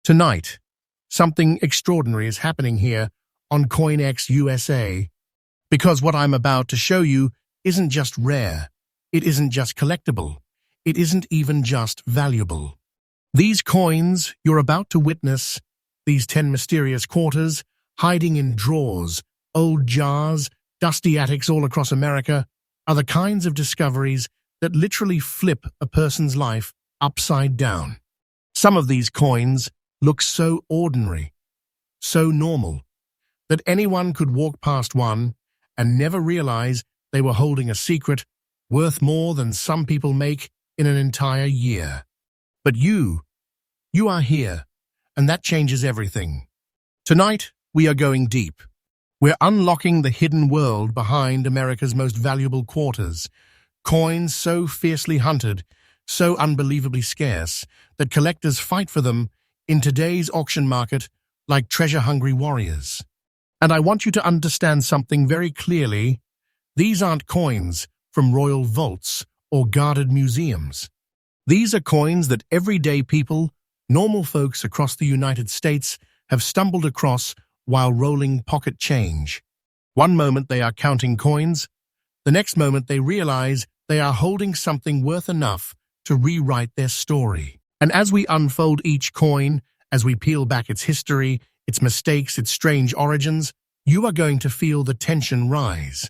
Tonight, something extraordinary is happening here on CoinX USA, because what I'm about to show you isn't just rare, it isn't just collectible, it isn't even just valuable. These coins you're about to witness, these 10 mysterious quarters, hiding in drawers, old jars, dusty attics all across America, are the kinds of discoveries that literally flip a person's life upside down. Some of these coins look so ordinary, so normal, that anyone could walk past one and never realize they were holding a secret worth more than some people make in an entire year. But you are here, and that changes everything. Tonight, we are going deep. We're unlocking the hidden world behind America's most valuable quarters, coins so fiercely hunted, so unbelievably scarce, that collectors fight for them in today's auction market like treasure-hungry warriors. And I want you to understand something very clearly. These aren't coins from royal vaults or guarded museums. These are coins that everyday people, normal folks across the United States, have stumbled across while rolling pocket change. One moment they are counting coins, the next moment they realize they are holding something worth enough to rewrite their story. And as we unfold each coin, as we peel back its history, its mistakes, its strange origins, you are going to feel the tension rise.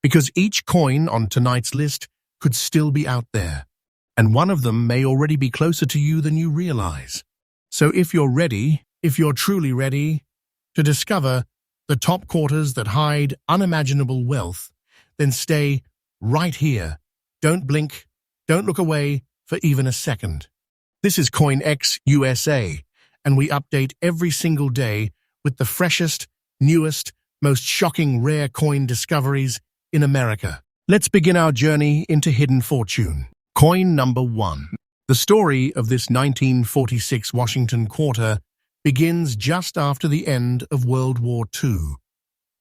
Because each coin on tonight's list could still be out there, and one of them may already be closer to you than you realize. So if you're ready, if you're truly ready to discover the top quarters that hide unimaginable wealth, then stay right here. Don't blink, don't look away for even a second. This is CoinX USA, and we update every single day with the freshest, newest, most shocking rare coin discoveries in America. Let's begin our journey into hidden fortune. Coin number 1. The story of this 1946 Washington quarter begins just after the end of World War II,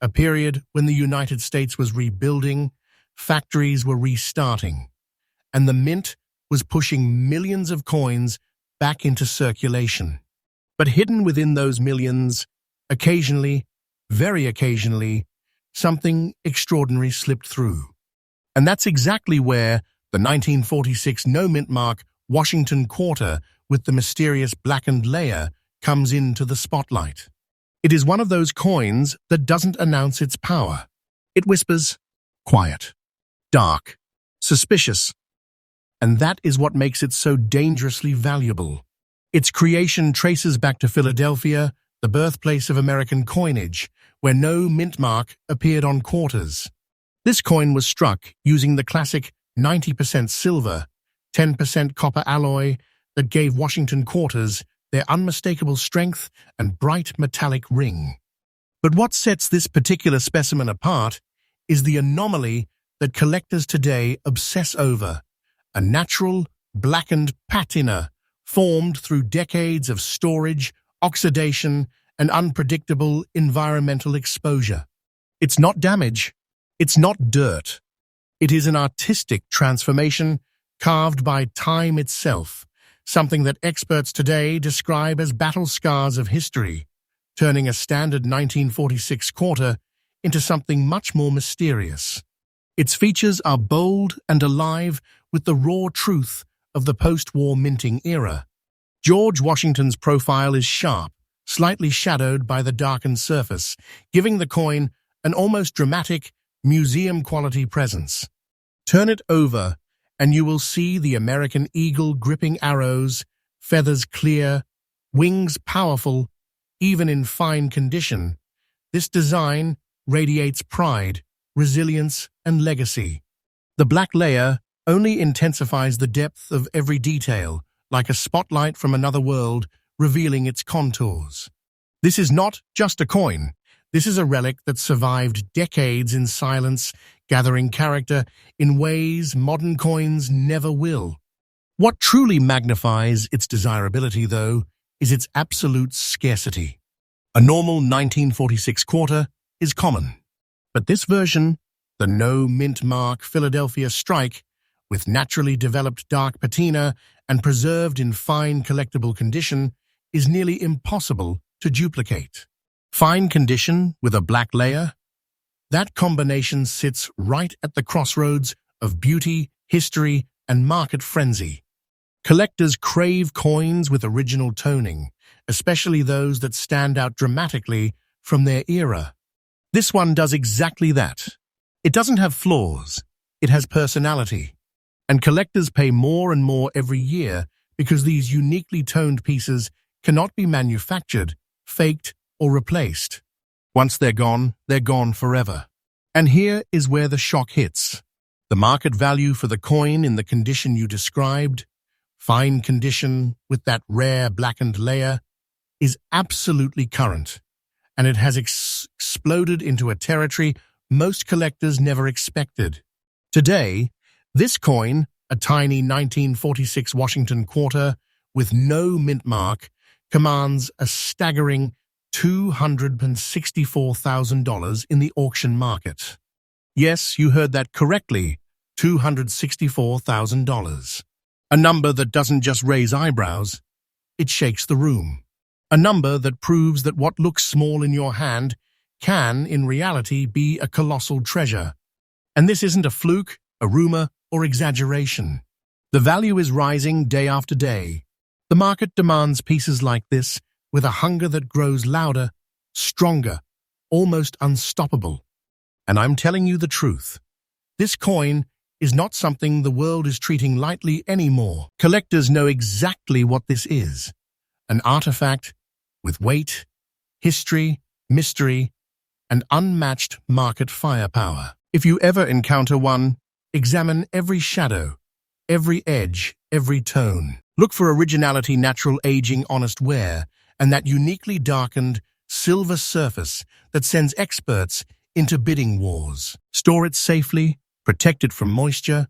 a period when the United States was rebuilding, factories were restarting, and the mint was pushing millions of coins back into circulation. But hidden within those millions, occasionally, very occasionally, something extraordinary slipped through. And that's exactly where the 1946 no-mint mark Washington quarter with the mysterious blackened layer comes into the spotlight. It is one of those coins that doesn't announce its power. It whispers, quiet, dark, suspicious. And that is what makes it so dangerously valuable. Its creation traces back to Philadelphia, the birthplace of American coinage, where no mint mark appeared on quarters. This coin was struck using the classic 90% silver, 10% copper alloy that gave Washington quarters their unmistakable strength and bright metallic ring. But what sets this particular specimen apart is the anomaly that collectors today obsess over, a natural, blackened patina formed through decades of storage, oxidation, and unpredictable environmental exposure. It's not damage, it's not dirt. It is an artistic transformation carved by time itself, something that experts today describe as battle scars of history, turning a standard 1946 quarter into something much more mysterious. Its features are bold and alive with the raw truth of the post-war minting era. George Washington's profile is sharp, slightly shadowed by the darkened surface, giving the coin an almost dramatic, museum-quality presence. Turn it over, and you will see the American eagle gripping arrows, feathers clear, wings powerful, even in fine condition. This design radiates pride, resilience, and legacy. The black layer only intensifies the depth of every detail, like a spotlight from another world, revealing its contours. This is not just a coin. This is a relic that survived decades in silence, gathering character in ways modern coins never will. What truly magnifies its desirability, though, is its absolute scarcity. A normal 1946 quarter is common, but this version, the no mint mark Philadelphia strike, with naturally developed dark patina and preserved in fine collectible condition, is nearly impossible to duplicate. Fine condition with a black layer? That combination sits right at the crossroads of beauty, history, and market frenzy. Collectors crave coins with original toning, especially those that stand out dramatically from their era. This one does exactly that. It doesn't have flaws, it has personality. And collectors pay more and more every year because these uniquely toned pieces cannot be manufactured, faked, or replaced. Once they're gone forever. And here is where the shock hits. The market value for the coin in the condition you described, fine condition with that rare blackened layer, is absolutely current, and it has exploded into a territory most collectors never expected. Today, this coin, a tiny 1946 Washington quarter with no mint mark, commands a staggering $264,000 in the auction market. Yes, you heard that correctly, $264,000. A number that doesn't just raise eyebrows, it shakes the room. A number that proves that what looks small in your hand can, in reality, be a colossal treasure. And this isn't a fluke, a rumor, or exaggeration. The value is rising day after day. The market demands pieces like this with a hunger that grows louder, stronger, almost unstoppable. And I'm telling you the truth. This coin is not something the world is treating lightly anymore. Collectors know exactly what this is. An artifact with weight, history, mystery, and unmatched market firepower. If you ever encounter one, examine every shadow, every edge, every tone. Look for originality, natural aging, honest wear, and that uniquely darkened silver surface that sends experts into bidding wars. Store it safely, protect it from moisture,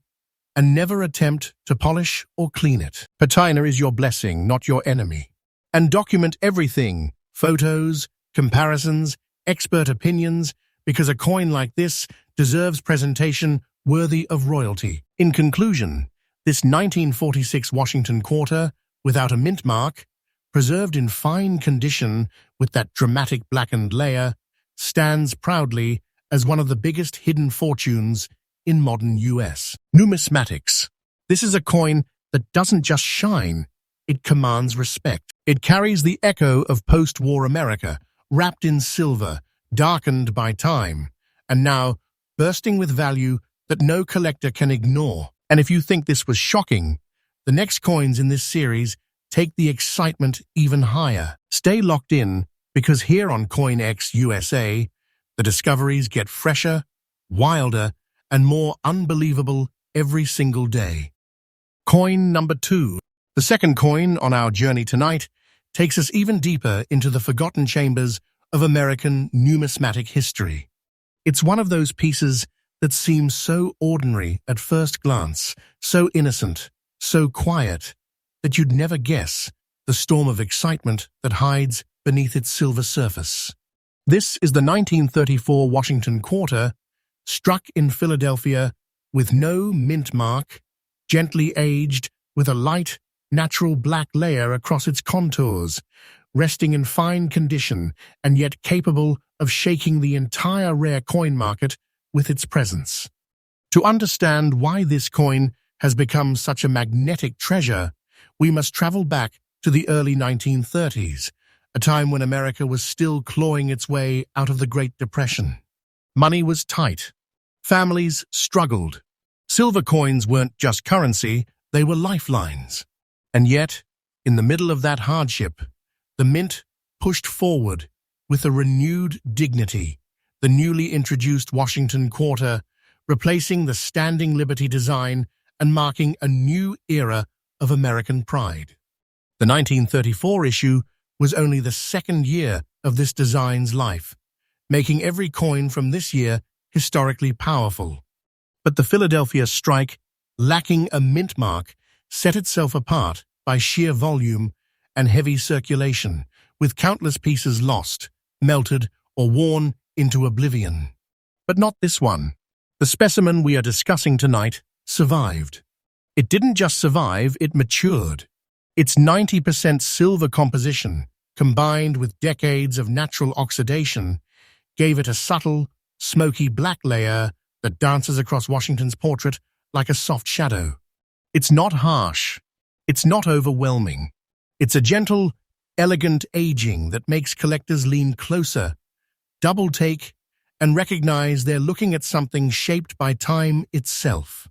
and never attempt to polish or clean it. Patina is your blessing, not your enemy. And document everything, photos, comparisons, expert opinions, because a coin like this deserves presentation worthy of royalty. In conclusion, this 1946 Washington quarter, without a mint mark, preserved in fine condition with that dramatic blackened layer, stands proudly as one of the biggest hidden fortunes in modern US. Numismatics. This is a coin that doesn't just shine, it commands respect. It carries the echo of post-war America, wrapped in silver, darkened by time, and now bursting with value that no collector can ignore. And if you think this was shocking, the next coins in this series take the excitement even higher. Stay locked in, because here on CoinX USA, the discoveries get fresher, wilder, and more unbelievable every single day. Coin number 2. The second coin on our journey tonight takes us even deeper into the forgotten chambers of American numismatic history. It's one of those pieces that seems so ordinary at first glance, so innocent, so quiet, that you'd never guess the storm of excitement that hides beneath its silver surface. This is the 1934 Washington quarter, struck in Philadelphia with no mint mark, gently aged with a light, natural black layer across its contours, resting in fine condition and yet capable of shaking the entire rare coin market with its presence. To understand why this coin has become such a magnetic treasure, we must travel back to the early 1930s, a time when America was still clawing its way out of the Great Depression. Money was tight. Families struggled. Silver coins weren't just currency, they were lifelines. And yet, in the middle of that hardship, the mint pushed forward with a renewed dignity, the newly introduced Washington quarter, replacing the standing Liberty design and marking a new era of American pride. The 1934 issue was only the second year of this design's life, making every coin from this year historically powerful. But the Philadelphia strike, lacking a mint mark, set itself apart by sheer volume and heavy circulation, with countless pieces lost, melted, or worn into oblivion. But not this one. The specimen we are discussing tonight survived. It didn't just survive, it matured. Its 90% silver composition, combined with decades of natural oxidation, gave it a subtle, smoky black layer that dances across Washington's portrait like a soft shadow. It's not harsh. It's not overwhelming. It's a gentle, elegant aging that makes collectors lean closer, double-take, and recognize they're looking at something shaped by time itself.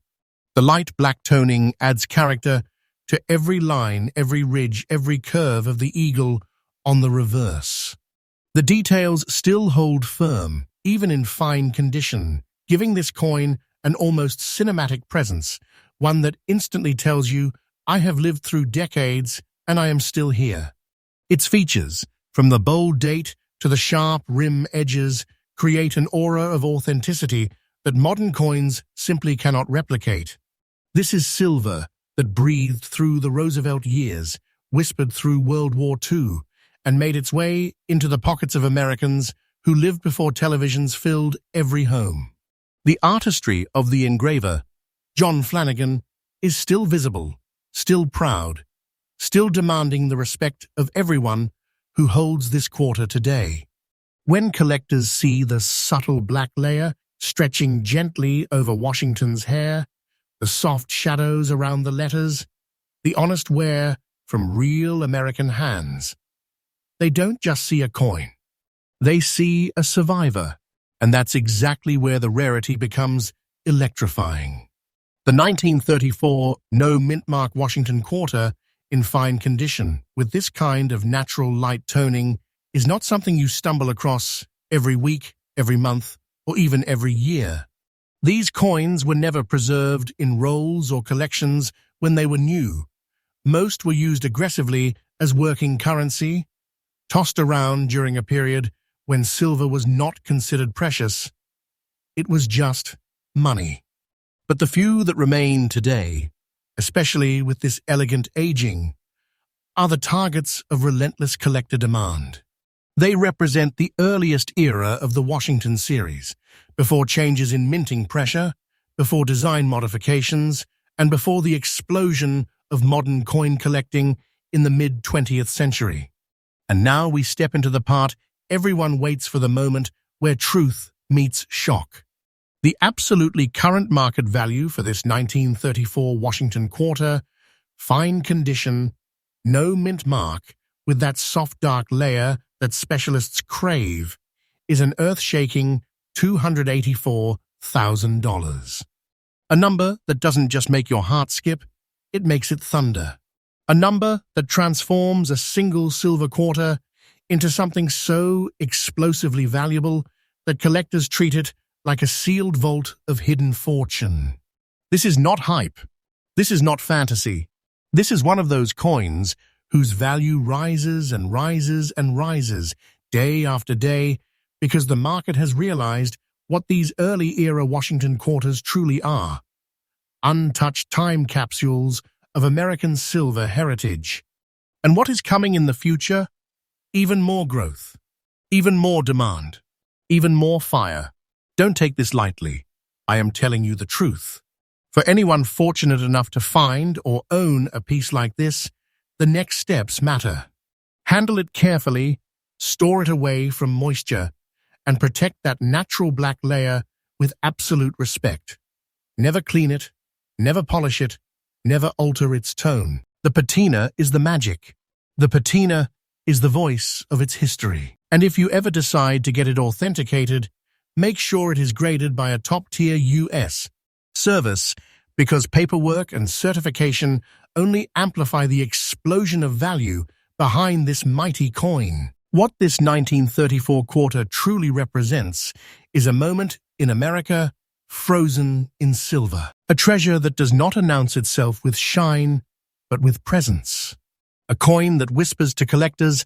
The light black toning adds character to every line, every ridge, every curve of the eagle on the reverse. The details still hold firm, even in fine condition, giving this coin an almost cinematic presence, one that instantly tells you, I have lived through decades and I am still here. Its features, from the bold date to the sharp rim edges, create an aura of authenticity that modern coins simply cannot replicate. This is silver that breathed through the Roosevelt years, whispered through World War II, and made its way into the pockets of Americans who lived before televisions filled every home. The artistry of the engraver, John Flanagan, is still visible, still proud, still demanding the respect of everyone who holds this quarter today. When collectors see the subtle black layer stretching gently over Washington's hair, the soft shadows around the letters, the honest wear from real American hands, they don't just see a coin. They see a survivor, and that's exactly where the rarity becomes electrifying. The 1934 no-mint-mark Washington quarter, in fine condition, with this kind of natural light toning, is not something you stumble across every week, every month, or even every year. These coins were never preserved in rolls or collections when they were new. Most were used aggressively as working currency, tossed around during a period when silver was not considered precious. It was just money. But the few that remain today, especially with this elegant aging, are the targets of relentless collector demand. They represent the earliest era of the Washington series, before changes in minting pressure, before design modifications, and before the explosion of modern coin collecting in the mid-20th century. And now we step into the part everyone waits for, the moment where truth meets shock. The absolutely current market value for this 1934 Washington quarter, fine condition, no mint mark, with that soft dark layer that specialists crave, is an earth-shaking $284,000. A number that doesn't just make your heart skip, it makes it thunder. A number that transforms a single silver quarter into something so explosively valuable that collectors treat it like a sealed vault of hidden fortune. This is not hype. This is not fantasy. This is one of those coins whose value rises and rises and rises day after day because the market has realized what these early-era Washington quarters truly are: untouched time capsules of American silver heritage. And what is coming in the future? Even more growth, even more demand, even more fire. Don't take this lightly. I am telling you the truth. For anyone fortunate enough to find or own a piece like this, the next steps matter. Handle it carefully, store it away from moisture, and protect that natural black layer with absolute respect. Never clean it, never polish it, never alter its tone. The patina is the magic. The patina is the voice of its history. And if you ever decide to get it authenticated, make sure it is graded by a top-tier U.S. service, because paperwork and certification only amplify the explosion of value behind this mighty coin. What this 1934 quarter truly represents is a moment in America frozen in silver. A treasure that does not announce itself with shine, but with presence. A coin that whispers to collectors,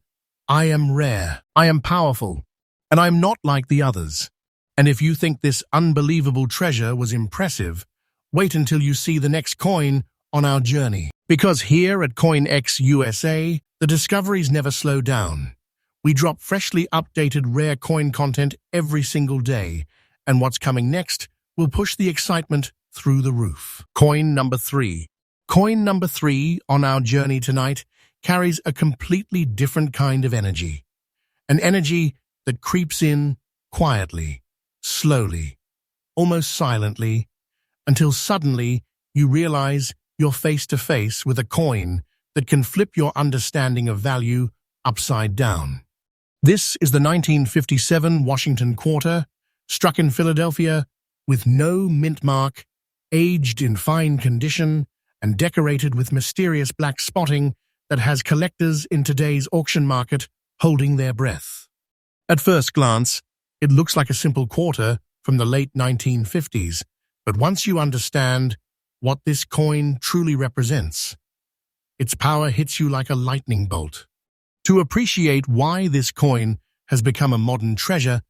I am rare, I am powerful, and I am not like the others. And if you think this unbelievable treasure was impressive, wait until you see the next coin on our journey. Because here at CoinX USA, the discoveries never slow down. We drop freshly updated rare coin content every single day, and what's coming next will push the excitement through the roof. Coin number 3. Coin number 3 on our journey tonight carries a completely different kind of energy. An energy that creeps in quietly, slowly, almost silently, until suddenly you realize you're face to face with a coin that can flip your understanding of value upside down. This is the 1957 Washington quarter, struck in Philadelphia with no mint mark, aged in fine condition, and decorated with mysterious black spotting that has collectors in today's auction market holding their breath. At first glance, it looks like a simple quarter from the late 1950s, but once you understand what this coin truly represents, its power hits you like a lightning bolt. To appreciate why this coin has become a modern treasure,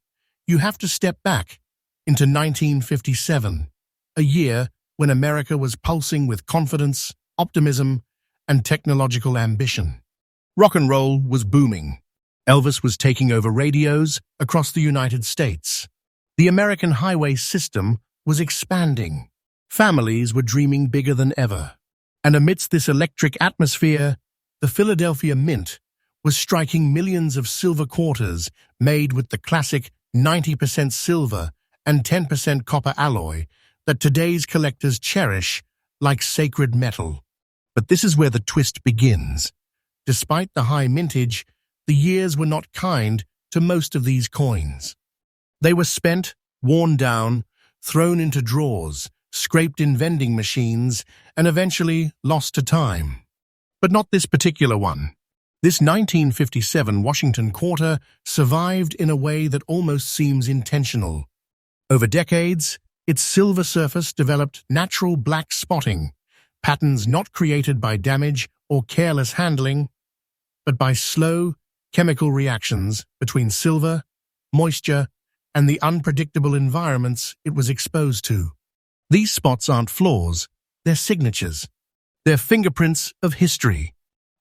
you have to step back into 1957, a year when America was pulsing with confidence, optimism, and technological ambition. Rock and roll was booming. Elvis was taking over radios across the United States. The American highway system was expanding. Families were dreaming bigger than ever. And amidst this electric atmosphere, the Philadelphia Mint was striking millions of silver quarters made with the classic 90% silver and 10% copper alloy that today's collectors cherish like sacred metal. But this is where the twist begins. Despite the high mintage, the years were not kind to most of these coins. They were spent, worn down, thrown into drawers, scraped in vending machines, and eventually lost to time. But not this particular one. This 1957 Washington quarter survived in a way that almost seems intentional. Over decades, its silver surface developed natural black spotting, patterns not created by damage or careless handling, but by slow, chemical reactions between silver, moisture, and the unpredictable environments it was exposed to. These spots aren't flaws, they're signatures. They're fingerprints of history.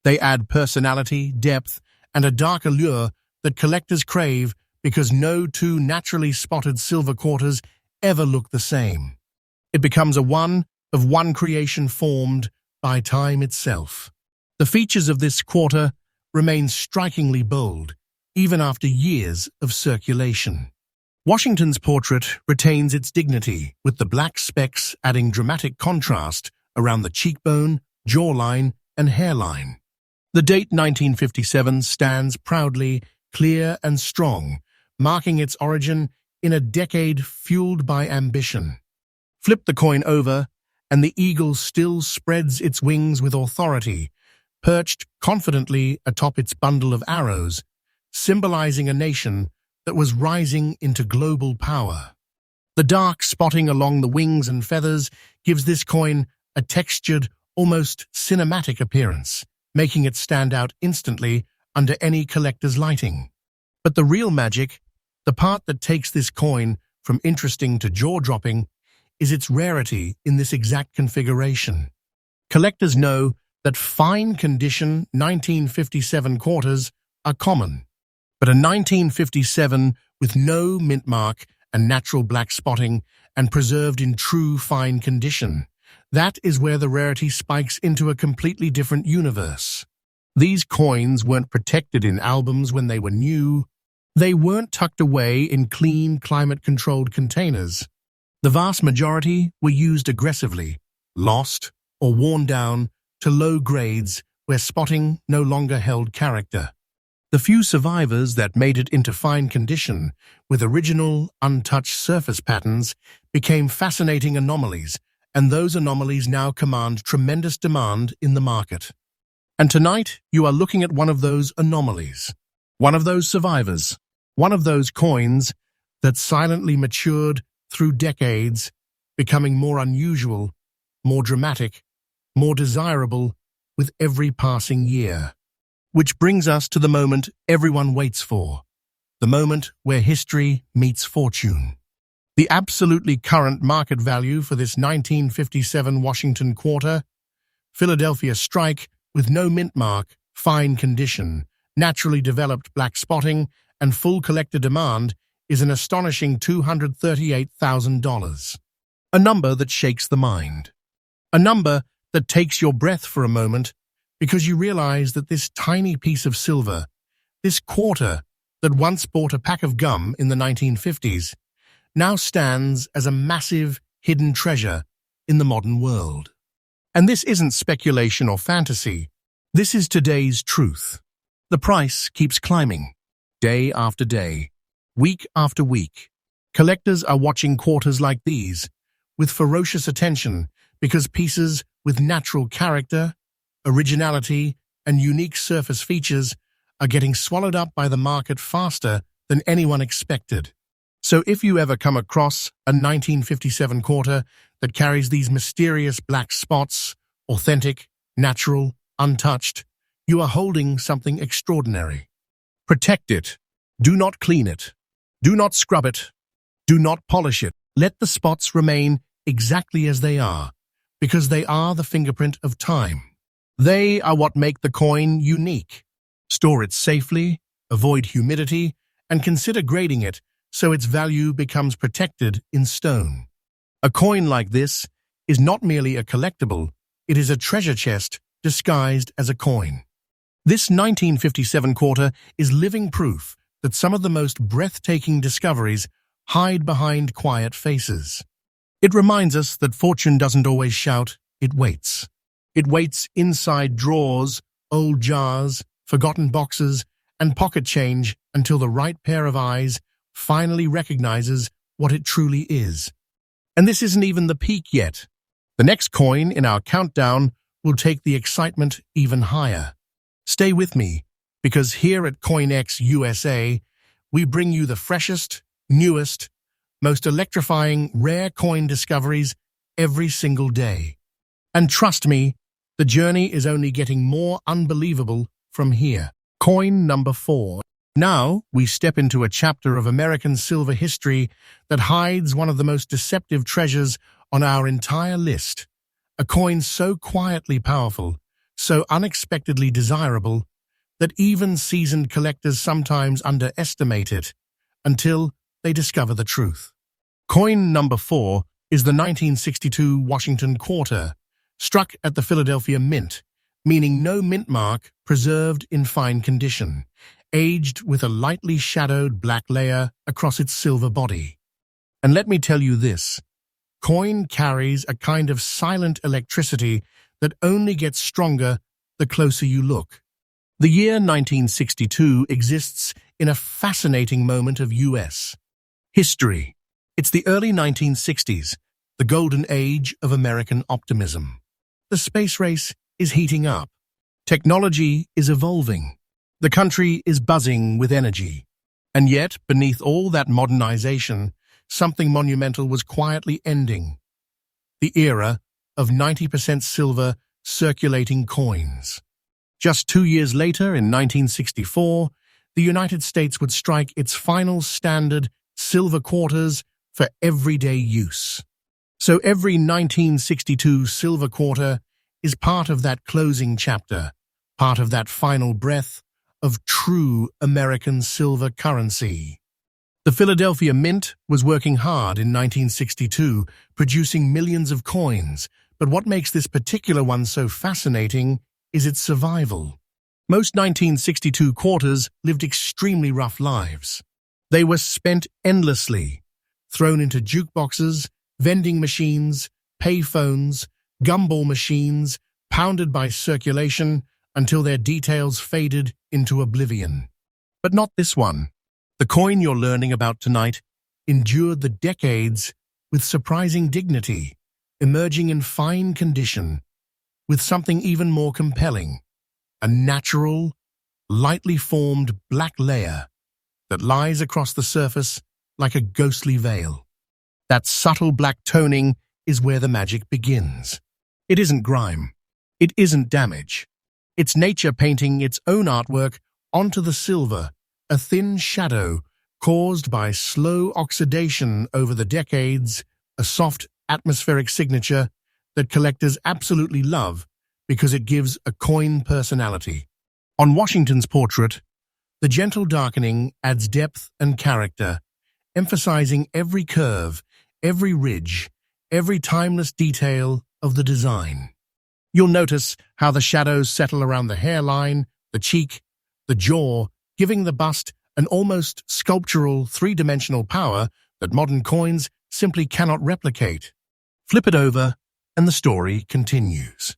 They add personality, depth, and a dark allure that collectors crave because no two naturally spotted silver quarters ever look the same. It becomes a one-of-one creation formed by time itself. The features of this quarter remain strikingly bold, even after years of circulation. Washington's portrait retains its dignity, with the black specks adding dramatic contrast around the cheekbone, jawline, and hairline. The date 1957 stands proudly, clear and strong, marking its origin in a decade fueled by ambition. Flip the coin over, and the eagle still spreads its wings with authority, perched confidently atop its bundle of arrows, symbolizing a nation that was rising into global power. The dark spotting along the wings and feathers gives this coin a textured, almost cinematic appearance, making it stand out instantly under any collector's lighting. But the real magic, the part that takes this coin from interesting to jaw-dropping, is its rarity in this exact configuration. Collectors know that fine-condition 1957 quarters are common, but a 1957 with no mint mark and natural black spotting and preserved in true fine condition, that is where the rarity spikes into a completely different universe. These coins weren't protected in albums when they were new. They weren't tucked away in clean, climate-controlled containers. The vast majority were used aggressively, lost or worn down to low grades where spotting no longer held character. The few survivors that made it into fine condition with original, untouched surface patterns became fascinating anomalies, and those anomalies now command tremendous demand in the market. And tonight, you are looking at one of those anomalies, one of those survivors, one of those coins that silently matured through decades, becoming more unusual, more dramatic, more desirable with every passing year. Which brings us to the moment everyone waits for, the moment where history meets fortune. The absolutely current market value for this 1957 Washington quarter, Philadelphia strike with no mint mark, fine condition, naturally developed black spotting, and full collector demand, is an astonishing $238,000. A number that shakes the mind. A number that takes your breath for a moment because you realize that this tiny piece of silver, this quarter that once bought a pack of gum in the 1950s, now stands as a massive hidden treasure in the modern world. And this isn't speculation or fantasy. This is today's truth. The price keeps climbing, day after day, week after week. Collectors are watching quarters like these with ferocious attention because pieces with natural character, originality, and unique surface features are getting swallowed up by the market faster than anyone expected. So if you ever come across a 1957 quarter that carries these mysterious black spots, authentic, natural, untouched, you are holding something extraordinary. Protect it. Do not clean it. Do not scrub it. Do not polish it. Let the spots remain exactly as they are, because they are the fingerprint of time. They are what make the coin unique. Store it safely, avoid humidity, and consider grading it so its value becomes protected in stone. A coin like this is not merely a collectible, it is a treasure chest disguised as a coin. This 1957 quarter is living proof that some of the most breathtaking discoveries hide behind quiet faces. It reminds us that fortune doesn't always shout, it waits. It waits inside drawers, old jars, forgotten boxes, and pocket change until the right pair of eyes finally recognizes what it truly is. And this isn't even the peak yet. The next coin in our countdown will take the excitement even higher. Stay with me, because here at CoinX USA, we bring you the freshest, newest, most electrifying rare coin discoveries every single day. And trust me, the journey is only getting more unbelievable from here. Coin number 4. Now we step into a chapter of American silver history that hides one of the most deceptive treasures on our entire list. A coin so quietly powerful, so unexpectedly desirable, that even seasoned collectors sometimes underestimate it until they discover the truth. Coin number 4 is the 1962 Washington quarter, struck at the Philadelphia Mint, meaning no mint mark, preserved in fine condition, aged with a lightly shadowed black layer across its silver body. And let me tell you this, coin carries a kind of silent electricity that only gets stronger the closer you look. The year 1962 exists in a fascinating moment of U.S. history. It's the early 1960s, the golden age of American optimism. The space race is heating up. Technology is evolving. The country is buzzing with energy. And yet, beneath all that modernization, something monumental was quietly ending. The era of 90% silver circulating coins. Just 2 years later, in 1964, the United States would strike its final standard silver quarters for everyday use. So every 1962 silver quarter is part of that closing chapter, part of that final breath of true American silver currency. The Philadelphia Mint was working hard in 1962, producing millions of coins, but what makes this particular one so fascinating is its survival. Most 1962 quarters lived extremely rough lives. They were spent endlessly, thrown into jukeboxes, vending machines, payphones, gumball machines, pounded by circulation until their details faded into oblivion. But not this one. The coin you're learning about tonight endured the decades with surprising dignity, emerging in fine condition, with something even more compelling, a natural, lightly formed black layer that lies across the surface like a ghostly veil. That subtle black toning is where the magic begins. It isn't grime. It isn't damage. It's nature painting its own artwork onto the silver, a thin shadow caused by slow oxidation over the decades, a soft atmospheric signature that collectors absolutely love because it gives a coin personality. On Washington's portrait, the gentle darkening adds depth and character, emphasizing every curve, every ridge, every timeless detail of the design. You'll notice how the shadows settle around the hairline, the cheek, the jaw, giving the bust an almost sculptural three-dimensional power that modern coins simply cannot replicate. Flip it over, and the story continues.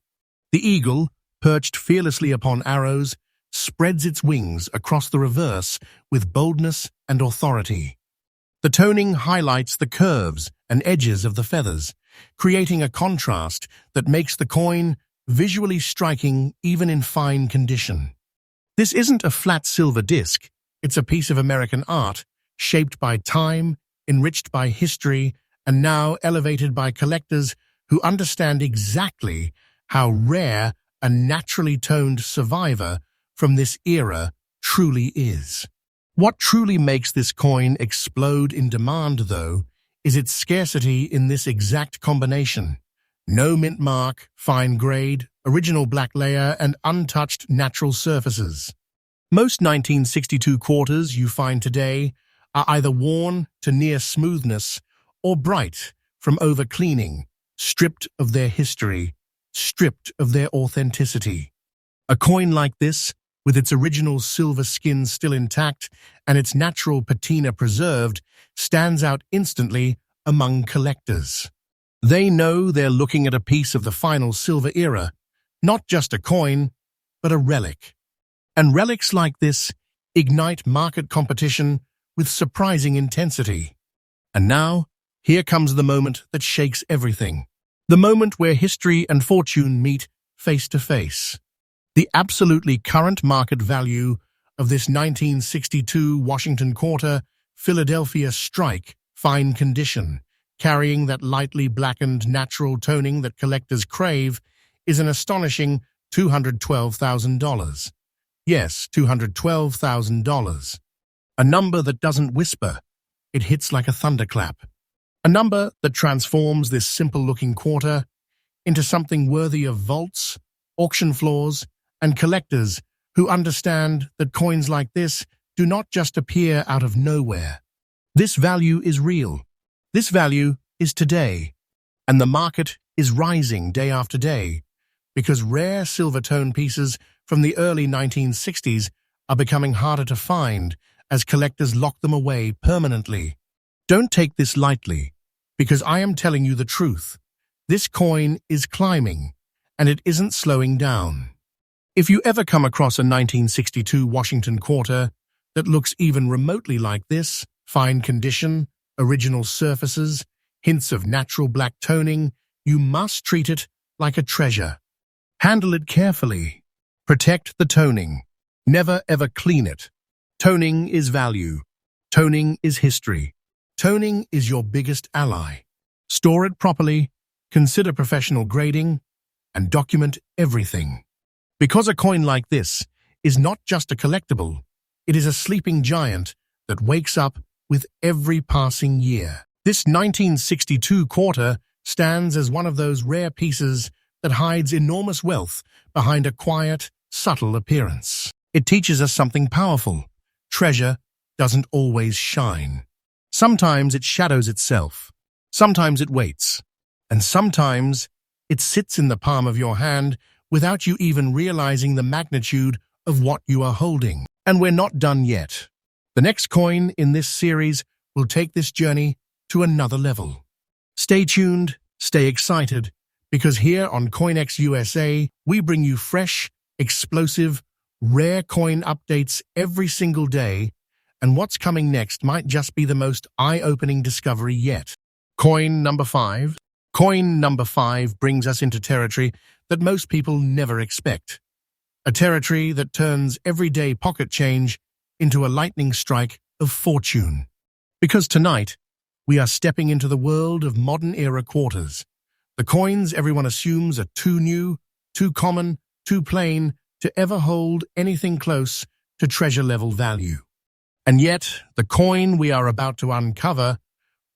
The eagle, perched fearlessly upon arrows, spreads its wings across the reverse with boldness and authority. The toning highlights the curves and edges of the feathers, creating a contrast that makes the coin visually striking even in fine condition. This isn't a flat silver disc, it's a piece of American art, shaped by time, enriched by history, and now elevated by collectors who understand exactly how rare a naturally toned survivor from this era truly is. What truly makes this coin explode in demand, though, is its scarcity in this exact combination. No mint mark, fine grade, original black layer, and untouched natural surfaces. Most 1962 quarters you find today are either worn to near smoothness or bright from over-cleaning, stripped of their history, stripped of their authenticity. A coin like this, with its original silver skin still intact and its natural patina preserved, stands out instantly among collectors. They know they're looking at a piece of the final silver era, not just a coin, but a relic. And relics like this ignite market competition with surprising intensity. And now, here comes the moment that shakes everything. The moment where history and fortune meet face to face. The absolutely current market value of this 1962 Washington Quarter Philadelphia strike, fine condition, carrying that lightly blackened natural toning that collectors crave, is an astonishing $212,000. Yes, $212,000. A number that doesn't whisper, it hits like a thunderclap. A number that transforms this simple-looking quarter into something worthy of vaults, auction floors, and collectors who understand that coins like this do not just appear out of nowhere. This value is real. This value is today. And the market is rising day after day because rare silver tone pieces from the early 1960s are becoming harder to find as collectors lock them away permanently. Don't take this lightly, because I am telling you the truth. This coin is climbing, and it isn't slowing down. If you ever come across a 1962 Washington Quarter that looks even remotely like this, fine condition, original surfaces, hints of natural black toning, you must treat it like a treasure. Handle it carefully. Protect the toning. Never ever clean it. Toning is value. Toning is history. Toning is your biggest ally. Store it properly, consider professional grading, and document everything. Because a coin like this is not just a collectible, it is a sleeping giant that wakes up with every passing year. This 1962 quarter stands as one of those rare pieces that hides enormous wealth behind a quiet, subtle appearance. It teaches us something powerful. Treasure doesn't always shine. Sometimes it shadows itself. Sometimes it waits. And sometimes it sits in the palm of your hand without you even realizing the magnitude of what you are holding. And we're not done yet. The next coin in this series will take this journey to another level. Stay tuned, stay excited, because here on CoinX USA, we bring you fresh, explosive, rare coin updates every single day, and what's coming next might just be the most eye-opening discovery yet. Coin number 5. Coin number 5 brings us into territory that most people never expect. A territory that turns everyday pocket change into a lightning strike of fortune. Because tonight, we are stepping into the world of modern-era quarters. The coins everyone assumes are too new, too common, too plain to ever hold anything close to treasure-level value. And yet, the coin we are about to uncover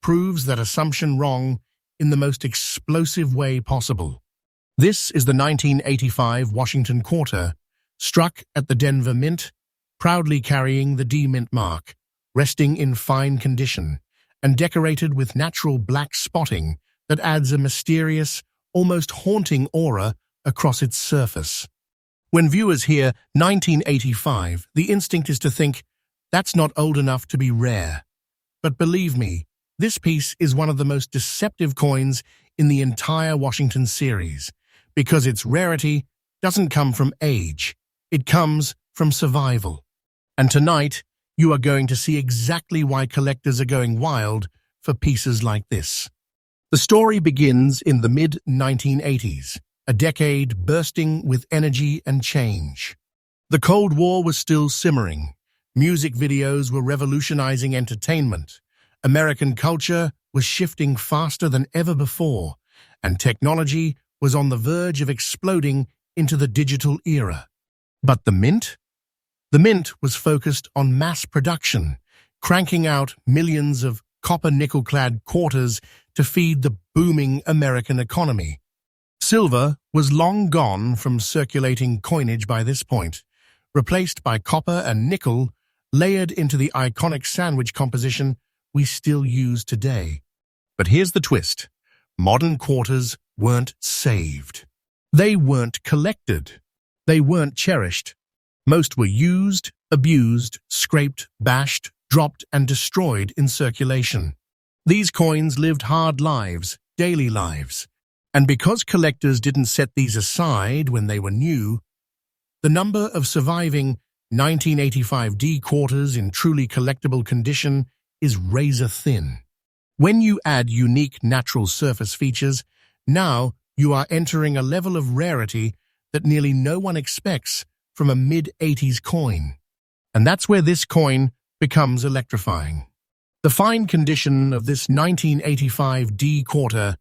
proves that assumption wrong in the most explosive way possible. This is the 1985 Washington Quarter, struck at the Denver Mint, proudly carrying the D Mint mark, resting in fine condition, and decorated with natural black spotting that adds a mysterious, almost haunting aura across its surface. When viewers hear 1985, the instinct is to think, that's not old enough to be rare. But believe me, this piece is one of the most deceptive coins in the entire Washington series, because its rarity doesn't come from age, it comes from survival. And tonight, you are going to see exactly why collectors are going wild for pieces like this. The story begins in the mid-1980s, a decade bursting with energy and change. The Cold War was still simmering. Music videos were revolutionizing entertainment. American culture was shifting faster than ever before, and technology was on the verge of exploding into the digital era. But the Mint? The Mint was focused on mass production, cranking out millions of copper-nickel-clad quarters to feed the booming American economy. Silver was long gone from circulating coinage by this point, replaced by copper and nickel layered into the iconic sandwich composition we still use today. But here's the twist. Modern quarters weren't saved. They weren't collected. They weren't cherished. Most were used, abused, scraped, bashed, dropped, and destroyed in circulation. These coins lived hard lives, daily lives. And because collectors didn't set these aside when they were new, the number of surviving 1985 D quarters in truly collectible condition is razor thin. When you add unique natural surface features, now you are entering a level of rarity that nearly no one expects from a mid-80s coin. And that's where this coin becomes electrifying. The fine condition of this 1985 D quarter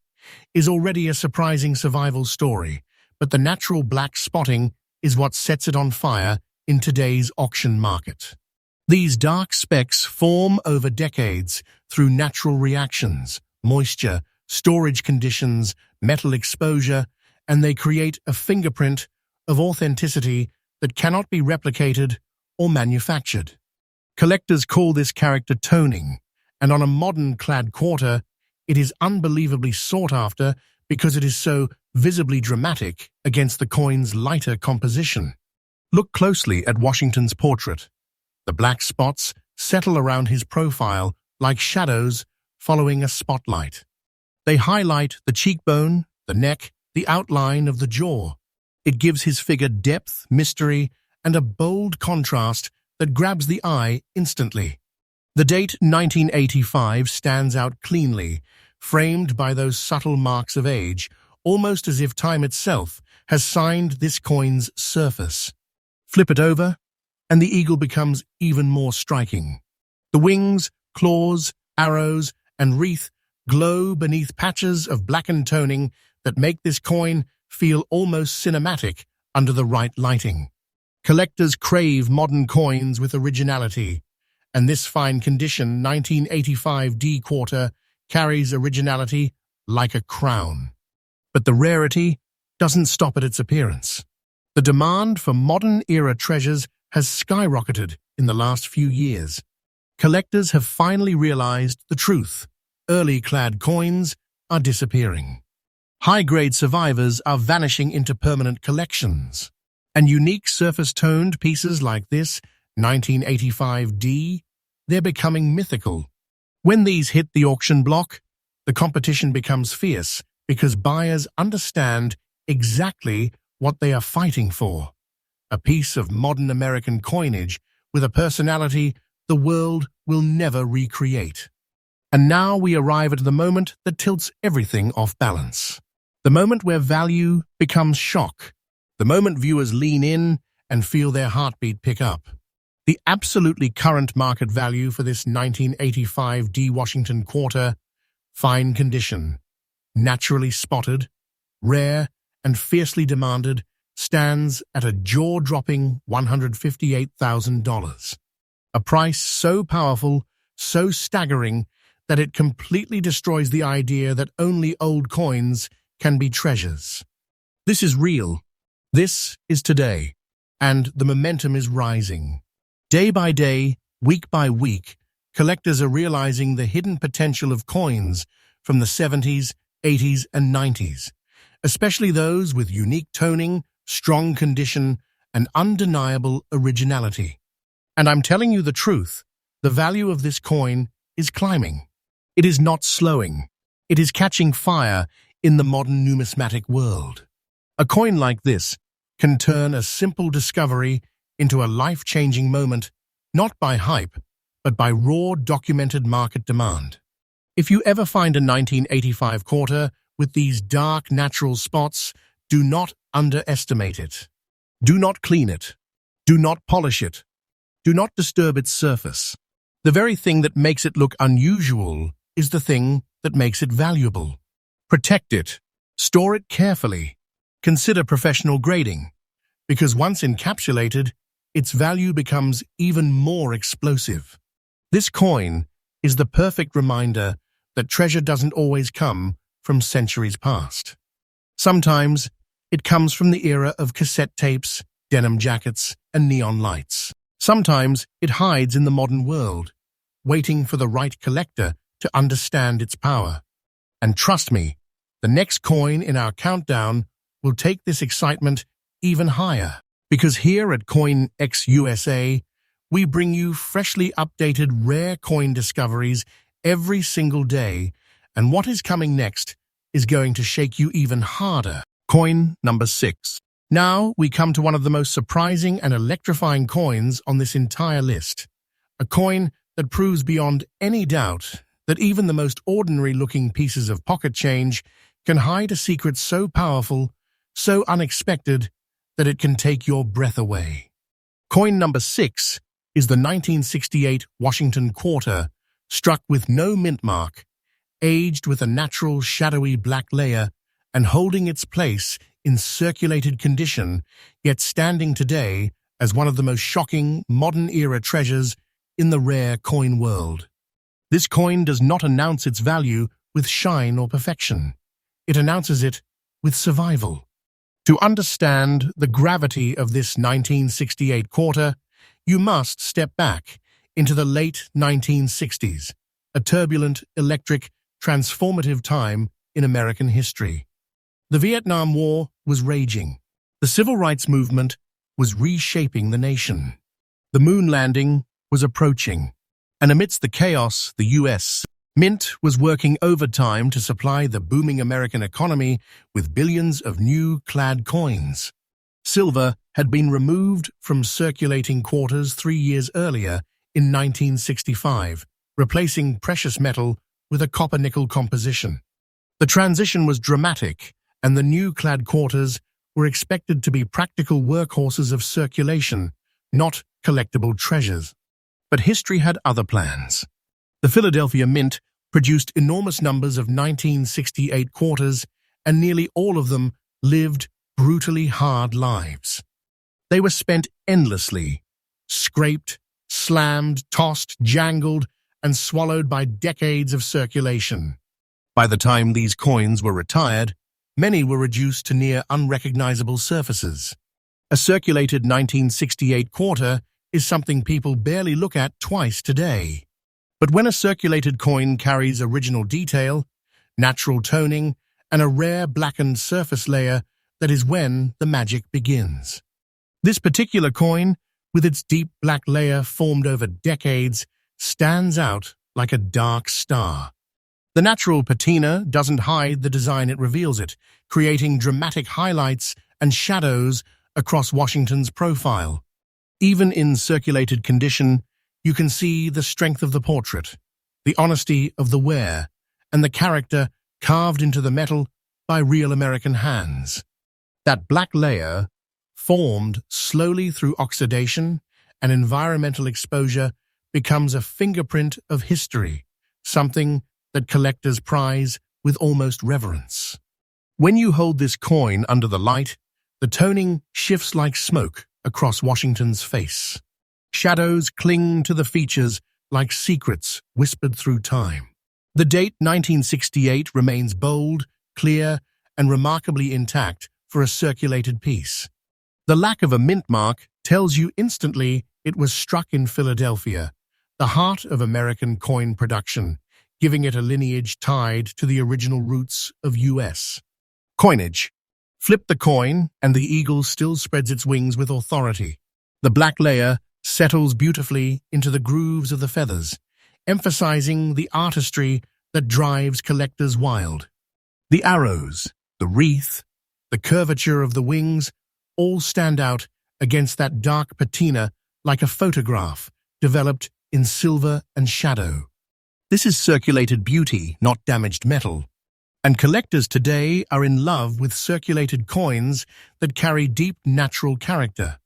is already a surprising survival story, but the natural black spotting is what sets it on fire in today's auction market. These dark specks form over decades through natural reactions, moisture, storage conditions, metal exposure, and they create a fingerprint of authenticity that cannot be replicated or manufactured. Collectors call this character toning, and on a modern clad quarter, it is unbelievably sought after because it is so visibly dramatic against the coin's lighter composition. Look closely at Washington's portrait. The black spots settle around his profile like shadows following a spotlight. They highlight the cheekbone, the neck, the outline of the jaw. It gives his figure depth, mystery, and a bold contrast that grabs the eye instantly. The date 1985 stands out cleanly, framed by those subtle marks of age, almost as if time itself has signed this coin's surface. Flip it over, and the eagle becomes even more striking. The wings, claws, arrows, and wreath glow beneath patches of blackened toning that make this coin feel almost cinematic under the right lighting. Collectors crave modern coins with originality, and this fine condition 1985 D quarter carries originality like a crown. But the rarity doesn't stop at its appearance. The demand for modern-era treasures has skyrocketed in the last few years. Collectors have finally realized the truth. Early clad coins are disappearing. High-grade survivors are vanishing into permanent collections. And unique surface-toned pieces like this 1985 D, they're becoming mythical. When these hit the auction block, the competition becomes fierce because buyers understand exactly what they are fighting for. A piece of modern American coinage with a personality the world will never recreate. And now we arrive at the moment that tilts everything off balance. The moment where value becomes shock. The moment viewers lean in and feel their heartbeat pick up. The absolutely current market value for this 1985 D Washington quarter, fine condition, naturally spotted, rare, and fiercely demanded, stands at a jaw-dropping $158,000. A price so powerful, so staggering, that it completely destroys the idea that only old coins can be treasures. This is real. This is today, and the momentum is rising. Day by day, week by week, collectors are realizing the hidden potential of coins from the 70s, 80s, and 90s. especially those with unique toning, strong condition, and undeniable originality. And I'm telling you the truth, the value of this coin is climbing. It is not slowing. It is catching fire in the modern numismatic world. A coin like this can turn a simple discovery into a life-changing moment, not by hype, but by raw documented market demand. If you ever find a 1985 quarter with these dark natural spots, do not underestimate it. Do not clean it. Do not polish it. Do not disturb its surface. The very thing that makes it look unusual is the thing that makes it valuable. Protect it. Store it carefully. Consider professional grading, because once encapsulated, its value becomes even more explosive. This coin is the perfect reminder that treasure doesn't always come from centuries past. Sometimes it comes from the era of cassette tapes, denim jackets, and neon lights. Sometimes it hides in the modern world, waiting for the right collector to understand its power. And trust me, the next coin in our countdown will take this excitement even higher. Because here at CoinX USA, we bring you freshly updated rare coin discoveries every single day, and what is coming next is going to shake you even harder. Coin number 6. Now we come to one of the most surprising and electrifying coins on this entire list. A coin that proves beyond any doubt that even the most ordinary-looking pieces of pocket change can hide a secret so powerful, so unexpected, that it can take your breath away. Coin number 6 is the 1968 Washington quarter, struck with no mint mark, aged with a natural shadowy black layer, and holding its place in circulated condition, yet standing today as one of the most shocking modern-era treasures in the rare coin world. This coin does not announce its value with shine or perfection. It announces it with survival. To understand the gravity of this 1968 quarter, you must step back into the late 1960s, a turbulent, electric, transformative time in American history. The Vietnam War was raging. The civil rights movement was reshaping the nation. The moon landing was approaching. And amidst the chaos, the U.S. Mint was working overtime to supply the booming American economy with billions of new clad coins. Silver had been removed from circulating quarters 3 years earlier in 1965, replacing precious metal with a copper-nickel composition. The transition was dramatic, and the new clad quarters were expected to be practical workhorses of circulation, not collectible treasures. But history had other plans. The Philadelphia Mint produced enormous numbers of 1968 quarters, and nearly all of them lived brutally hard lives. They were spent endlessly, scraped, slammed, tossed, jangled, and swallowed by decades of circulation. By the time these coins were retired, many were reduced to near unrecognizable surfaces. A circulated 1968 quarter is something people barely look at twice today. But when a circulated coin carries original detail, natural toning, and a rare blackened surface layer, that is when the magic begins. This particular coin, with its deep black layer formed over decades, stands out like a dark star. The natural patina doesn't hide the design, it reveals it, creating dramatic highlights and shadows across Washington's profile. Even in circulated condition, you can see the strength of the portrait, the honesty of the wear, and the character carved into the metal by real American hands. That black layer, formed slowly through oxidation and environmental exposure, becomes a fingerprint of history, something that collectors prize with almost reverence. When you hold this coin under the light, the toning shifts like smoke across Washington's face. Shadows cling to the features like secrets whispered through time. The date 1968 remains bold, clear, and remarkably intact for a circulated piece. The lack of a mint mark tells you instantly it was struck in Philadelphia, the heart of American coin production, giving it a lineage tied to the original roots of U.S. Coinage. Flip the coin, and the eagle still spreads its wings with authority. The black layer settles beautifully into the grooves of the feathers, emphasizing the artistry that drives collectors wild. The arrows, the wreath, the curvature of the wings all stand out against that dark patina like a photograph developed in silver and shadow. This is circulated beauty, not damaged metal. And collectors today are in love with circulated coins that carry deep natural character.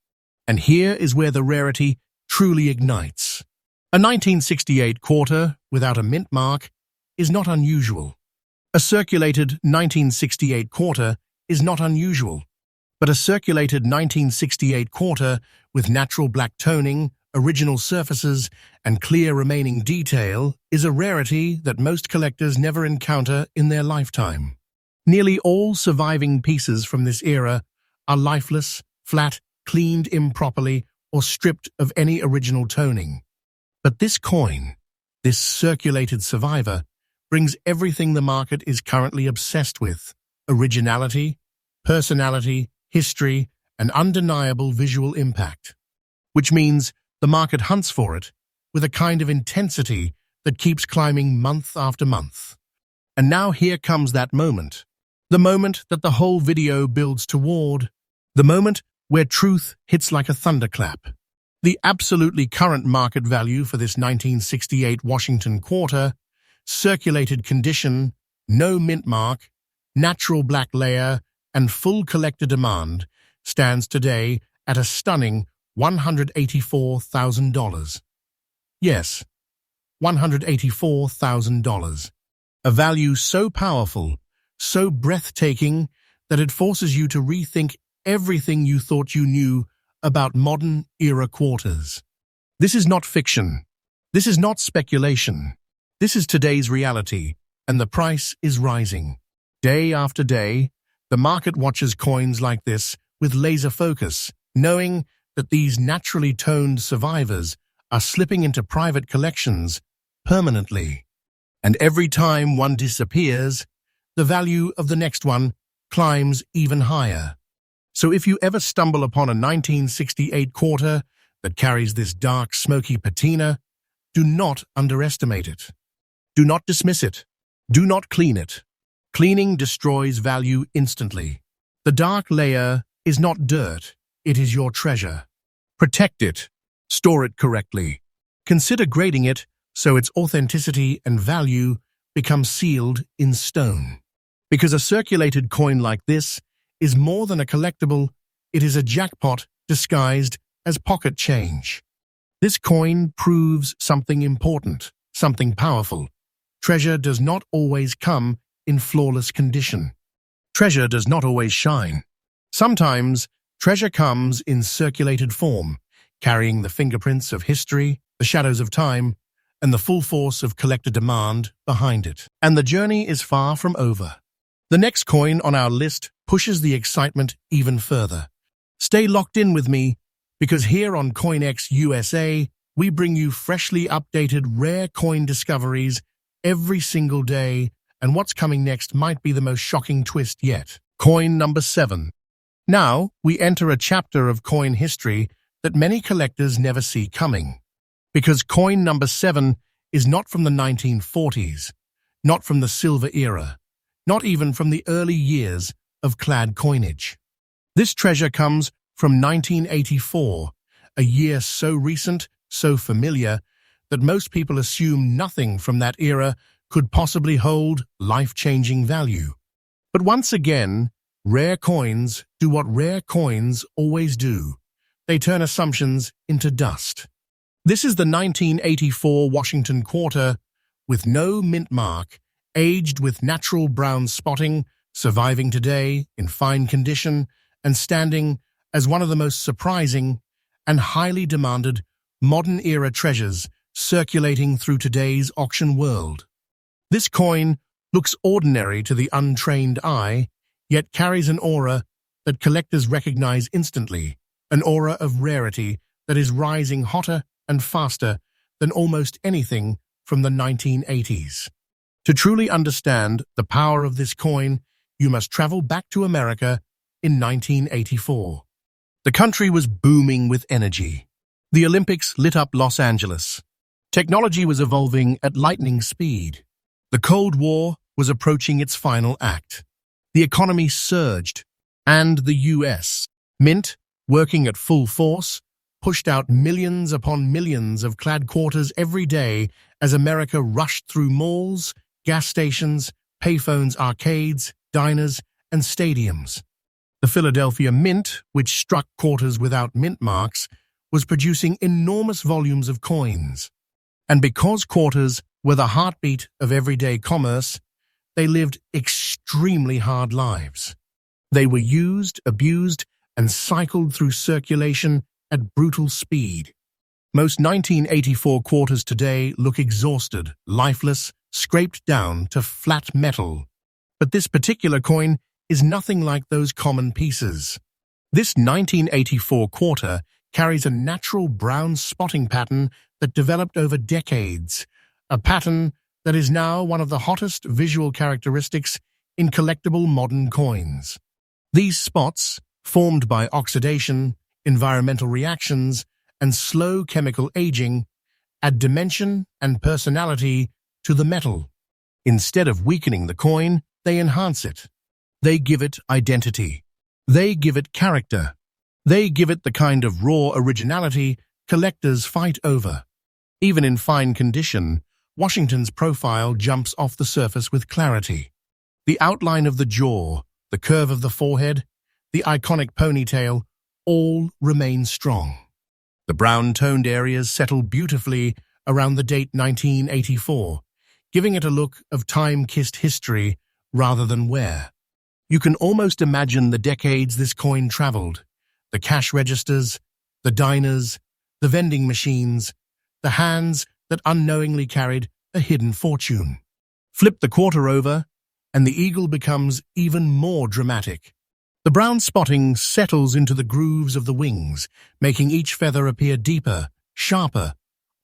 And here is where the rarity truly ignites. A 1968 quarter without a mint mark is not unusual. A circulated 1968 quarter is not unusual. But a circulated 1968 quarter with natural black toning, original surfaces, and clear remaining detail is a rarity that most collectors never encounter in their lifetime. Nearly all surviving pieces from this era are lifeless, flat, cleaned improperly, or stripped of any original toning. But this coin, this circulated survivor, brings everything the market is currently obsessed with: originality, personality, history, and undeniable visual impact. Which means the market hunts for it with a kind of intensity that keeps climbing month after month. And now here comes that moment. The moment that the whole video builds toward. The moment where truth hits like a thunderclap. The absolutely current market value for this 1968 Washington quarter, circulated condition, no mint mark, natural black layer, and full collector demand, stands today at a stunning $184,000. Yes, $184,000. A value so powerful, so breathtaking, that it forces you to rethink everything you thought you knew about modern-era quarters. This is not fiction. This is not speculation. This is today's reality, and the price is rising. Day after day, the market watches coins like this with laser focus, knowing that these naturally toned survivors are slipping into private collections permanently. And every time one disappears, the value of the next one climbs even higher. So if you ever stumble upon a 1968 quarter that carries this dark, smoky patina, do not underestimate it. Do not dismiss it. Do not clean it. Cleaning destroys value instantly. The dark layer is not dirt, it is your treasure. Protect it. Store it correctly. Consider grading it so its authenticity and value become sealed in stone. Because a circulated coin like this is more than a collectible, it is a jackpot disguised as pocket change. This coin proves something important, something powerful. Treasure does not always come in flawless condition. Treasure does not always shine. Sometimes, treasure comes in circulated form, carrying the fingerprints of history, the shadows of time, and the full force of collector demand behind it. And the journey is far from over. The next coin on our list pushes the excitement even further. Stay locked in with me, because here on CoinX USA, we bring you freshly updated rare coin discoveries every single day, and what's coming next might be the most shocking twist yet. Coin number 7. Now, we enter a chapter of coin history that many collectors never see coming. Because coin number 7 is not from the 1940s, not from the silver era, not even from the early years of clad coinage. This treasure comes from 1984, a year so recent, so familiar, that most people assume nothing from that era could possibly hold life-changing value. But once again, rare coins do what rare coins always do. They turn assumptions into dust. This is the 1984 Washington quarter with no mint mark, aged with natural brown spotting, surviving today in fine condition, and standing as one of the most surprising and highly demanded modern-era treasures circulating through today's auction world. This coin looks ordinary to the untrained eye, yet carries an aura that collectors recognize instantly, an aura of rarity that is rising hotter and faster than almost anything from the 1980s. To truly understand the power of this coin, you must travel back to America in 1984. The country was booming with energy. The Olympics lit up Los Angeles. Technology was evolving at lightning speed. The Cold War was approaching its final act. The economy surged, and the U.S. Mint, working at full force, pushed out millions upon millions of clad quarters every day as America rushed through malls, gas stations, payphones, arcades, diners, and stadiums. The Philadelphia Mint, which struck quarters without mint marks, was producing enormous volumes of coins. And because quarters were the heartbeat of everyday commerce, they lived extremely hard lives. They were used, abused, and cycled through circulation at brutal speed. Most 1984 quarters today look exhausted, lifeless, scraped down to flat metal. But this particular coin is nothing like those common pieces. This 1984 quarter carries a natural brown spotting pattern that developed over decades, a pattern that is now one of the hottest visual characteristics in collectible modern coins. These spots, formed by oxidation, environmental reactions, and slow chemical aging, add dimension and personality to the metal. Instead of weakening the coin, they enhance it. They give it identity. They give it character. They give it the kind of raw originality collectors fight over. Even in fine condition, Washington's profile jumps off the surface with clarity. The outline of the jaw, the curve of the forehead, the iconic ponytail, all remain strong. The brown-toned areas settle beautifully around the date 1984, giving it a look of time-kissed history rather than wear. You can almost imagine the decades this coin traveled, the cash registers, the diners, the vending machines, the hands that unknowingly carried a hidden fortune. Flip the quarter over, and the eagle becomes even more dramatic. The brown spotting settles into the grooves of the wings, making each feather appear deeper, sharper,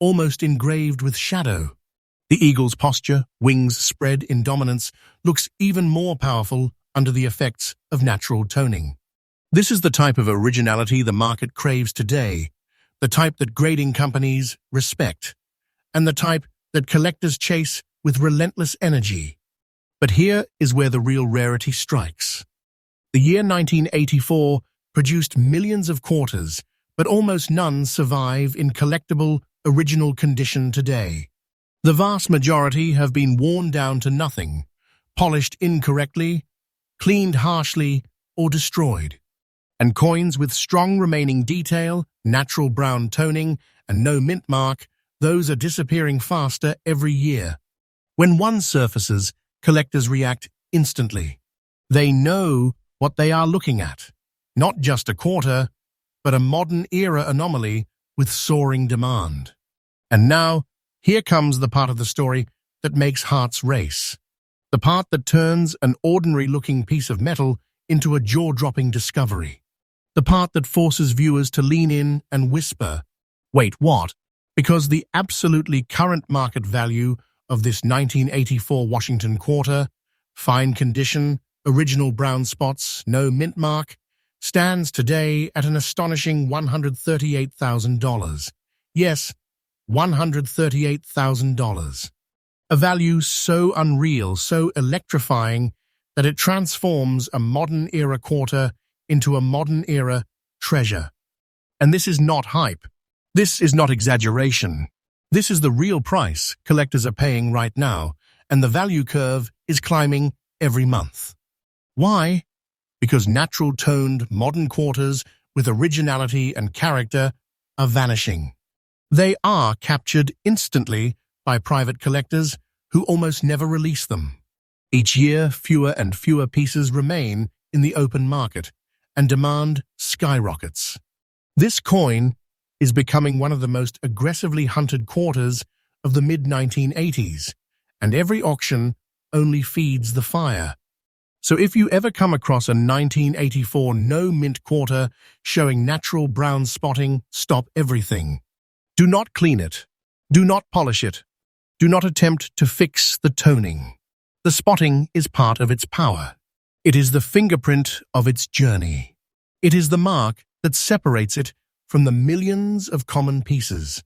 almost engraved with shadow. The eagle's posture, wings spread in dominance, looks even more powerful under the effects of natural toning. This is the type of originality the market craves today, the type that grading companies respect, and the type that collectors chase with relentless energy. But here is where the real rarity strikes. The year 1984 produced millions of quarters, but almost none survive in collectible, original condition today. The vast majority have been worn down to nothing, polished incorrectly, cleaned harshly, or destroyed. And coins with strong remaining detail, natural brown toning, and no mint mark, those are disappearing faster every year. When one surfaces, collectors react instantly. They know what they are looking at. Not just a quarter, but a modern-era anomaly with soaring demand. And now, here comes the part of the story that makes hearts race. The part that turns an ordinary-looking piece of metal into a jaw-dropping discovery. The part that forces viewers to lean in and whisper, "Wait, what?" Because the absolutely current market value of this 1984 Washington quarter, fine condition, original brown spots, no mint mark, stands today at an astonishing $138,000. Yes, $138,000. A value so unreal, so electrifying, that it transforms a modern-era quarter into a modern-era treasure. And this is not hype. This is not exaggeration. This is the real price collectors are paying right now, and the value curve is climbing every month. Why? Because natural-toned modern quarters with originality and character are vanishing. They are captured instantly by private collectors who almost never release them. Each year, fewer and fewer pieces remain in the open market, and demand skyrockets. This coin is becoming one of the most aggressively hunted quarters of the mid-1980s, and every auction only feeds the fire. So if you ever come across a 1984 no-mint quarter showing natural brown spotting, stop everything. Do not clean it. Do not polish it. Do not attempt to fix the toning. The spotting is part of its power. It is the fingerprint of its journey. It is the mark that separates it from the millions of common pieces.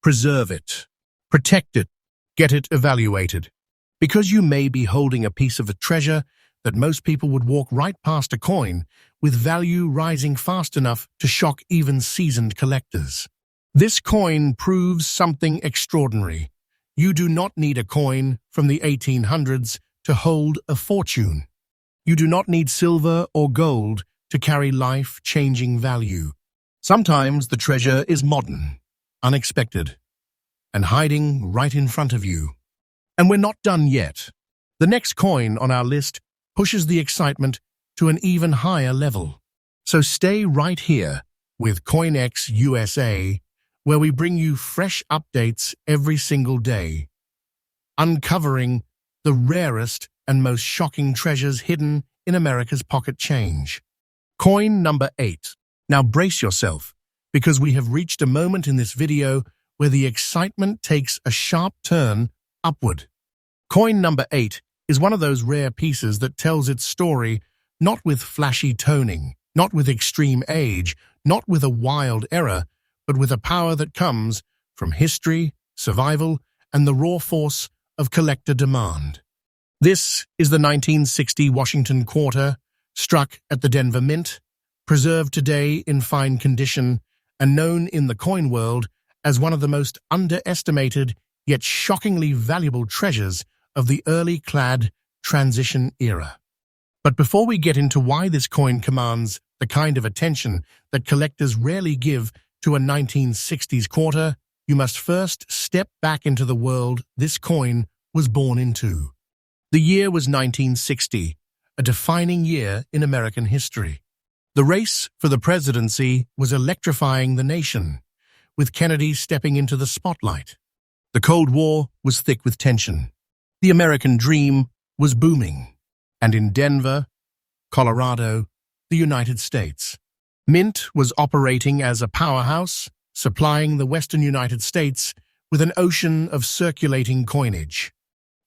Preserve it. Protect it. Get it evaluated. Because you may be holding a piece of a treasure that most people would walk right past a coin, with value rising fast enough to shock even seasoned collectors. This coin proves something extraordinary. You do not need a coin from the 1800s to hold a fortune. You do not need silver or gold to carry life-changing value. Sometimes the treasure is modern, unexpected, and hiding right in front of you. And we're not done yet. The next coin on our list pushes the excitement to an even higher level. So stay right here with CoinX USA, where we bring you fresh updates every single day, uncovering the rarest and most shocking treasures hidden in America's pocket change. Coin number 8. Now brace yourself, because we have reached a moment in this video where the excitement takes a sharp turn upward. Coin number 8 is one of those rare pieces that tells its story not with flashy toning, not with extreme age, not with a wild era, but with a power that comes from history, survival, and the raw force of collector demand. This is the 1960 Washington quarter, struck at the Denver Mint, preserved today in fine condition, and known in the coin world as one of the most underestimated yet shockingly valuable treasures of the early clad transition era. But before we get into why this coin commands the kind of attention that collectors rarely give to a 1960s quarter, you must first step back into the world this coin was born into. The year was 1960, a defining year in American history. The race for the presidency was electrifying the nation, with Kennedy stepping into the spotlight. The Cold War was thick with tension. The American dream was booming. And in Denver, Colorado, the United States, Mint was operating as a powerhouse, supplying the western United States with an ocean of circulating coinage.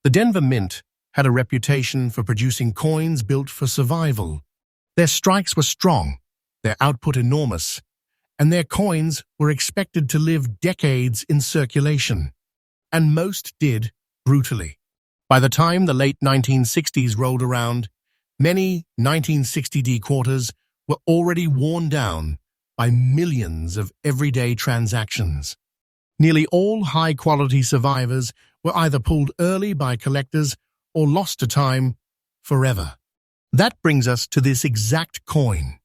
The Denver Mint had a reputation for producing coins built for survival. Their strikes were strong, their output enormous, and their coins were expected to live decades in circulation. And most did brutally. By the time the late 1960s rolled around, many 1960D quarters were already worn down by millions of everyday transactions. Nearly all high-quality survivors were either pulled early by collectors or lost to time forever. That brings us to this exact coin,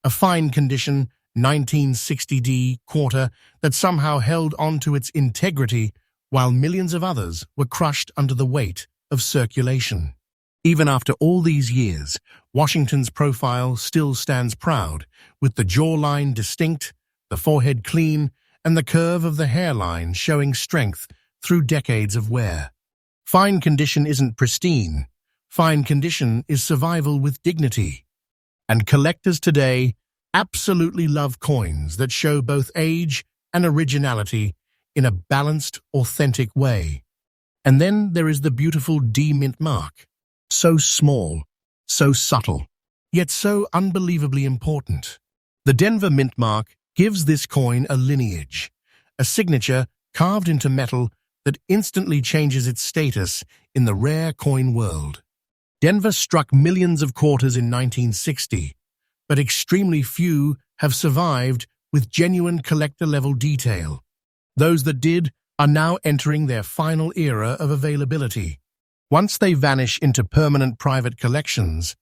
a fine-condition 1960D quarter that somehow held on to its integrity while millions of others were crushed under the weight of circulation. Even after all these years, Washington's profile still stands proud, with the jawline distinct, the forehead clean, and the curve of the hairline showing strength through decades of wear. Fine condition isn't pristine. Fine condition is survival with dignity. And collectors today absolutely love coins that show both age and originality in a balanced, authentic way. And then there is the beautiful D Mint mark. So small, so subtle, yet so unbelievably important. The Denver Mint mark gives this coin a lineage, a signature carved into metal that instantly changes its status in the rare coin world. Denver struck millions of quarters in 1960, but extremely few have survived with genuine collector-level detail. Those that did are now entering their final era of availability. Once they vanish into permanent private collections,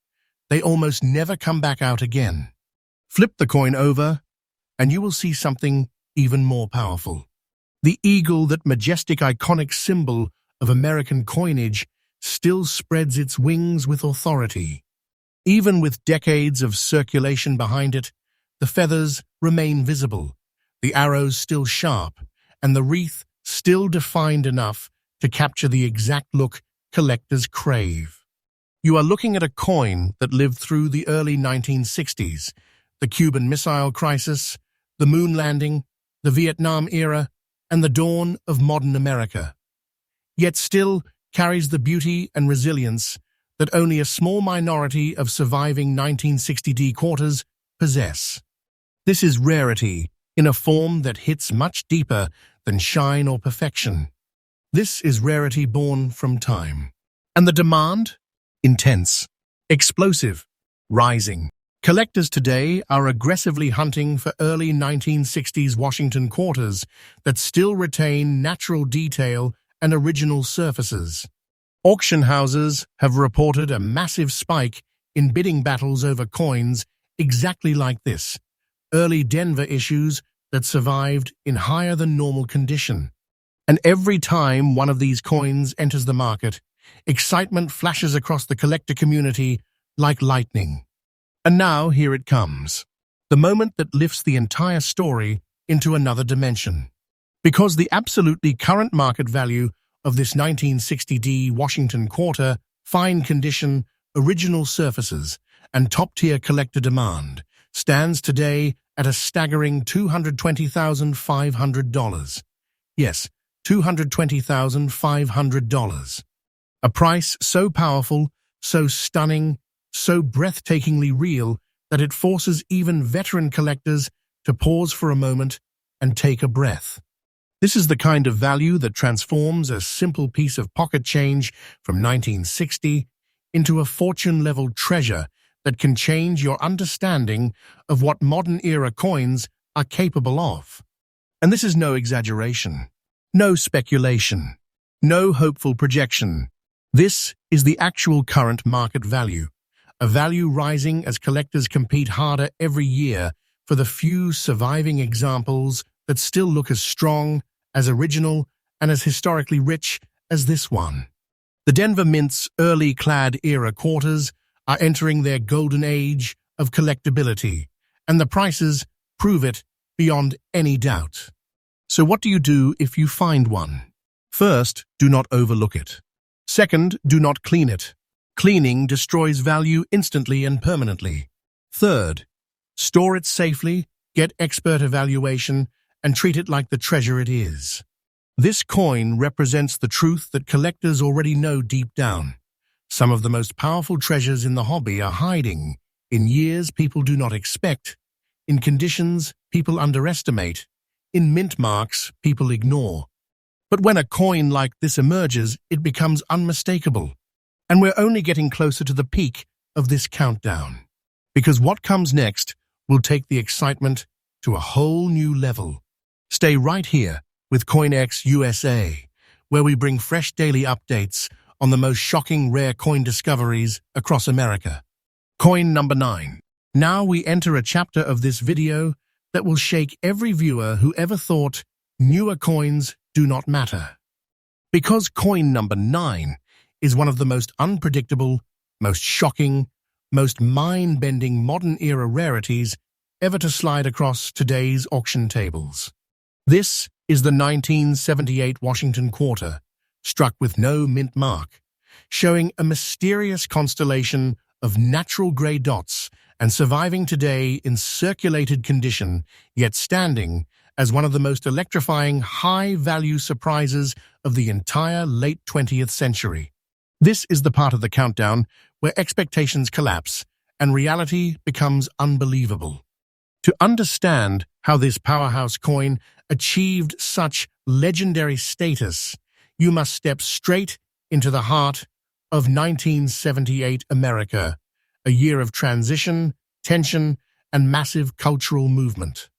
they almost never come back out again. Flip the coin over, and you will see something even more powerful. The eagle, that majestic, iconic symbol of American coinage, still spreads its wings with authority. Even with decades of circulation behind it, the feathers remain visible, the arrows still sharp, and the wreath still defined enough to capture the exact look collectors crave. You are looking at a coin that lived through the early 1960s, the Cuban Missile Crisis, the moon landing, the Vietnam era, and the dawn of modern America. Yet still carries the beauty and resilience that only a small minority of surviving 1960D quarters possess. This is rarity in a form that hits much deeper than shine or perfection. This is rarity born from time. And the demand? Intense, explosive, rising. Collectors today are aggressively hunting for early 1960s Washington quarters that still retain natural detail and original surfaces. Auction houses have reported a massive spike in bidding battles over coins exactly like this, early Denver issues that survived in higher than normal condition. And every time one of these coins enters the market, excitement flashes across the collector community like lightning. And now here it comes, the moment that lifts the entire story into another dimension. Because the absolutely current market value of this 1960D Washington quarter, fine condition, original surfaces, and top-tier collector demand stands today at a staggering $220,500. Yes, $220,500. A price so powerful, so stunning, so breathtakingly real that it forces even veteran collectors to pause for a moment and take a breath. This is the kind of value that transforms a simple piece of pocket change from 1960 into a fortune-level treasure that can change your understanding of what modern-era coins are capable of. And this is no exaggeration, no speculation, no hopeful projection. This is the actual current market value, a value rising as collectors compete harder every year for the few surviving examples that still look as strong, as original, and as historically rich as this one. The Denver Mint's early clad-era quarters are entering their golden age of collectability, and the prices prove it beyond any doubt. So what do you do if you find one? First, do not overlook it. Second, do not clean it. Cleaning destroys value instantly and permanently. Third, store it safely, get expert evaluation, and treat it like the treasure it is. This coin represents the truth that collectors already know deep down. Some of the most powerful treasures in the hobby are hiding in years people do not expect, in conditions people underestimate, in mint marks people ignore. But when a coin like this emerges, it becomes unmistakable. And we're only getting closer to the peak of this countdown. Because what comes next will take the excitement to a whole new level. Stay right here with CoinX USA, where we bring fresh daily updates on the most shocking rare coin discoveries across America. Coin number 9. Now we enter a chapter of this video that will shake every viewer who ever thought newer coins do not matter. Because coin number 9 is one of the most unpredictable, most shocking, most mind-bending modern-era rarities ever to slide across today's auction tables. This is the 1978 Washington quarter, struck with no mint mark, showing a mysterious constellation of natural gray dots and surviving today in circulated condition, yet standing as one of the most electrifying high-value surprises of the entire late 20th century. This is the part of the countdown where expectations collapse and reality becomes unbelievable. To understand how this powerhouse coin achieved such legendary status, you must step straight into the heart of 1978 America, a year of transition, tension, and massive cultural movement.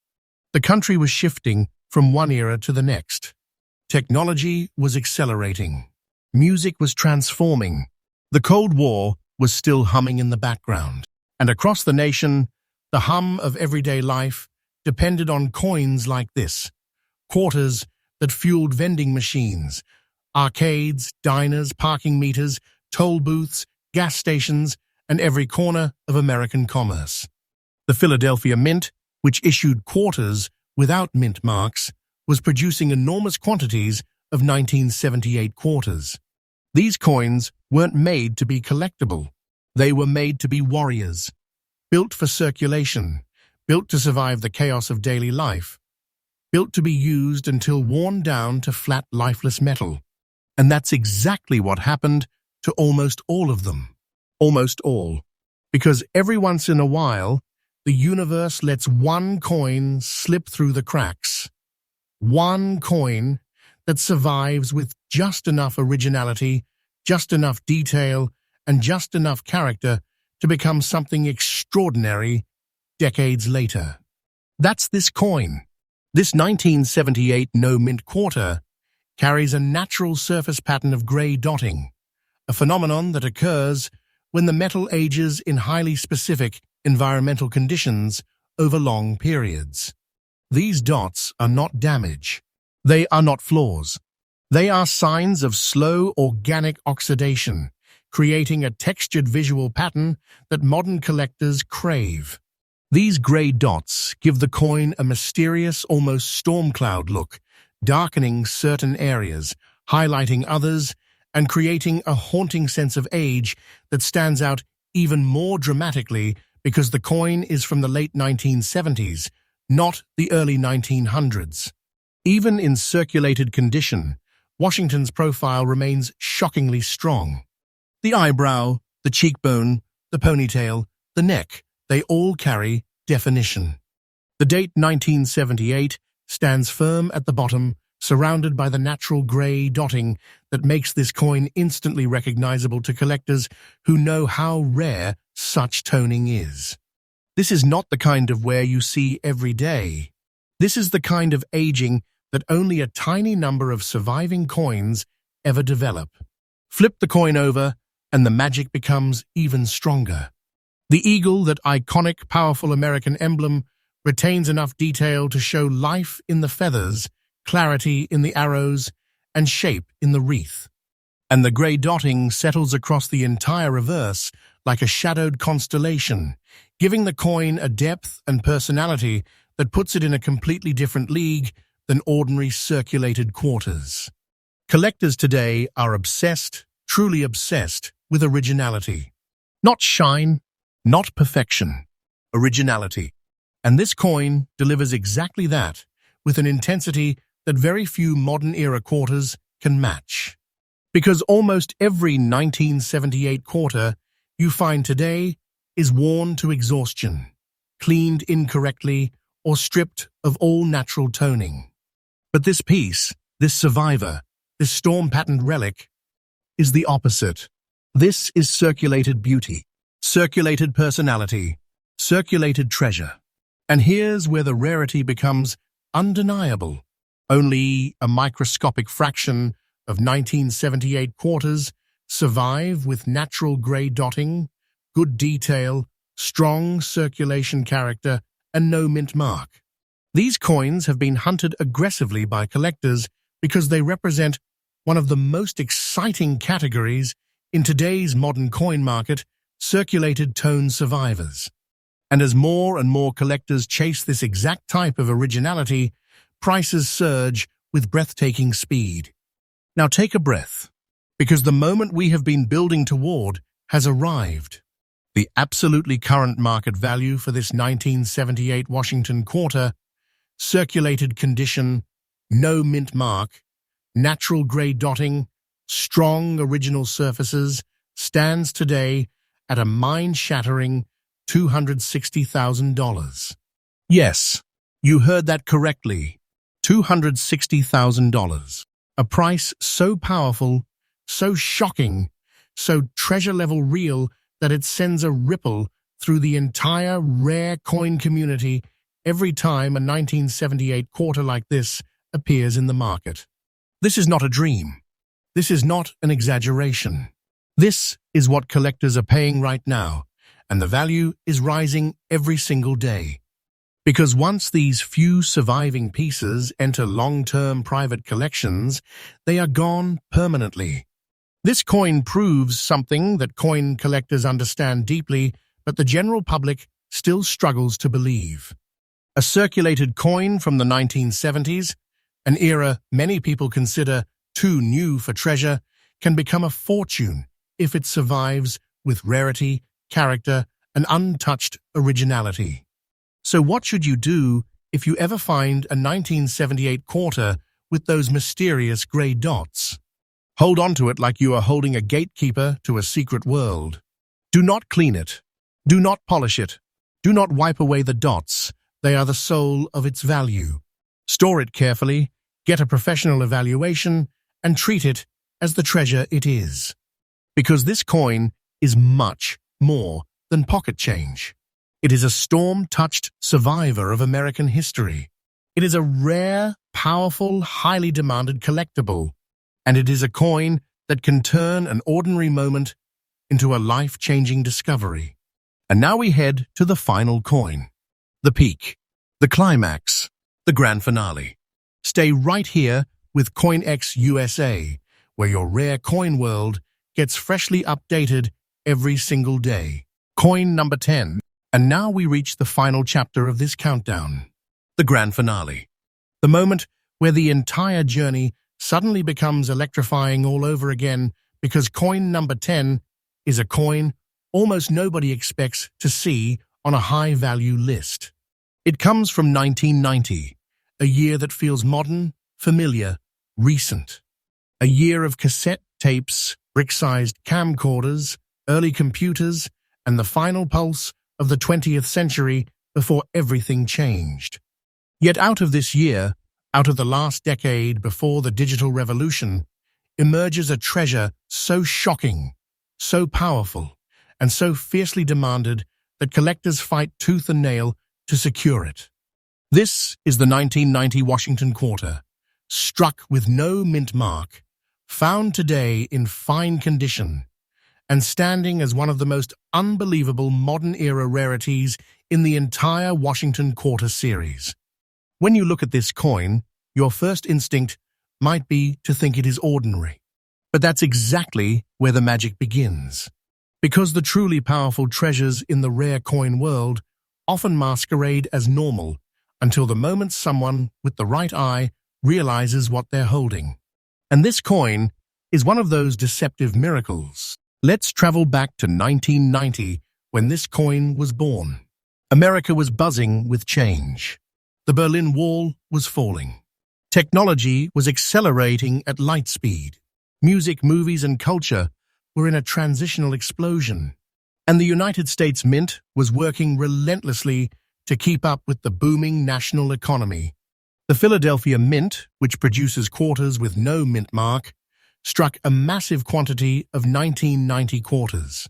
The country was shifting from one era to the next. Technology was accelerating. Music was transforming. The Cold War was still humming in the background. And across the nation, the hum of everyday life depended on coins like this, quarters that fueled vending machines, arcades, diners, parking meters, toll booths, gas stations, and every corner of American commerce. The Philadelphia Mint, which issued quarters without mint marks, was producing enormous quantities of 1978 quarters. These coins weren't made to be collectible. They were made to be warriors, built for circulation, built to survive the chaos of daily life, built to be used until worn down to flat, lifeless metal. And that's exactly what happened to almost all of them. Almost all. Because every once in a while, the universe lets one coin slip through the cracks. One coin that survives with just enough originality, just enough detail, and just enough character to become something extraordinary decades later. That's this coin. This 1978 no-mint quarter carries a natural surface pattern of grey dotting, a phenomenon that occurs when the metal ages in highly specific environmental conditions over long periods. These dots are not damage. They are not flaws. They are signs of slow organic oxidation, creating a textured visual pattern that modern collectors crave. These grey dots give the coin a mysterious, almost storm cloud look, darkening certain areas, highlighting others, and creating a haunting sense of age that stands out even more dramatically because the coin is from the late 1970s, not the early 1900s. Even in circulated condition, Washington's profile remains shockingly strong. The eyebrow, the cheekbone, the ponytail, the neck, they all carry definition. The date 1978 stands firm at the bottom, surrounded by the natural grey dotting that makes this coin instantly recognizable to collectors who know how rare such toning is. This is not the kind of wear you see every day. This is the kind of aging that only a tiny number of surviving coins ever develop. Flip the coin over, and the magic becomes even stronger. The eagle, that iconic, powerful American emblem, retains enough detail to show life in the feathers, clarity in the arrows, and shape in the wreath. And the grey dotting settles across the entire reverse like a shadowed constellation, giving the coin a depth and personality that puts it in a completely different league than ordinary circulated quarters. Collectors today are obsessed, truly obsessed, with originality. Not shine, not perfection, originality. And this coin delivers exactly that, with an intensity that very few modern-era quarters can match. Because almost every 1978 quarter you find today is worn to exhaustion, cleaned incorrectly, or stripped of all natural toning. But this piece, this survivor, this storm-patterned relic, is the opposite. This is circulated beauty, circulated personality, circulated treasure. And here's where the rarity becomes undeniable. Only a microscopic fraction of 1978 quarters survive with natural grey dotting, good detail, strong circulation character, and no mint mark. These coins have been hunted aggressively by collectors because they represent one of the most exciting categories in today's modern coin market, circulated tone survivors. And as more and more collectors chase this exact type of originality, prices surge with breathtaking speed. Now take a breath, because the moment we have been building toward has arrived. The absolutely current market value for this 1978 Washington quarter, circulated condition, no mint mark, natural grey dotting, strong original surfaces, stands today at a mind-shattering $260,000. Yes, you heard that correctly, $260,000. A price so powerful, so shocking, so treasure-level real that it sends a ripple through the entire rare coin community every time a 1978 quarter like this appears in the market. This is not a dream. This is not an exaggeration. This is what collectors are paying right now, and the value is rising every single day. Because once these few surviving pieces enter long-term private collections, they are gone permanently. This coin proves something that coin collectors understand deeply, but the general public still struggles to believe. A circulated coin from the 1970s, an era many people consider too new for treasure, can become a fortune if it survives with rarity, character, and untouched originality. So what should you do if you ever find a 1978 quarter with those mysterious grey dots? Hold on to it like you are holding a gatekeeper to a secret world. Do not clean it. Do not polish it. Do not wipe away the dots. They are the soul of its value. Store it carefully, get a professional evaluation, and treat it as the treasure it is. Because this coin is much more than pocket change. It is a storm-touched survivor of American history. It is a rare, powerful, highly demanded collectible, and it is a coin that can turn an ordinary moment into a life-changing discovery. And now we head to the final coin, the peak, the climax, the grand finale. Stay right here with CoinX USA, where your rare coin world gets freshly updated every single day. Coin number 10. And now we reach the final chapter of this countdown, the grand finale. The moment where the entire journey suddenly becomes electrifying all over again, because coin number 10 is a coin almost nobody expects to see on a high-value list. It comes from 1990, a year that feels modern, familiar, recent. A year of cassette tapes, brick-sized camcorders, early computers, and the final pulse of the 20th century before everything changed. Yet out of this year, out of the last decade before the digital revolution, emerges a treasure so shocking, so powerful, and so fiercely demanded that collectors fight tooth and nail to secure it. This is the 1990 Washington quarter, struck with no mint mark, found today in fine condition, and standing as one of the most unbelievable modern-era rarities in the entire Washington quarter series. When you look at this coin, your first instinct might be to think it is ordinary. But that's exactly where the magic begins. Because the truly powerful treasures in the rare coin world often masquerade as normal until the moment someone with the right eye realizes what they're holding. And this coin is one of those deceptive miracles. Let's travel back to 1990 when this coin was born. America was buzzing with change. The Berlin Wall was falling. Technology was accelerating at light speed. Music, movies, and culture were in a transitional explosion. And the United States Mint was working relentlessly to keep up with the booming national economy. The Philadelphia Mint, which produces quarters with no mint mark, struck a massive quantity of 1990 quarters.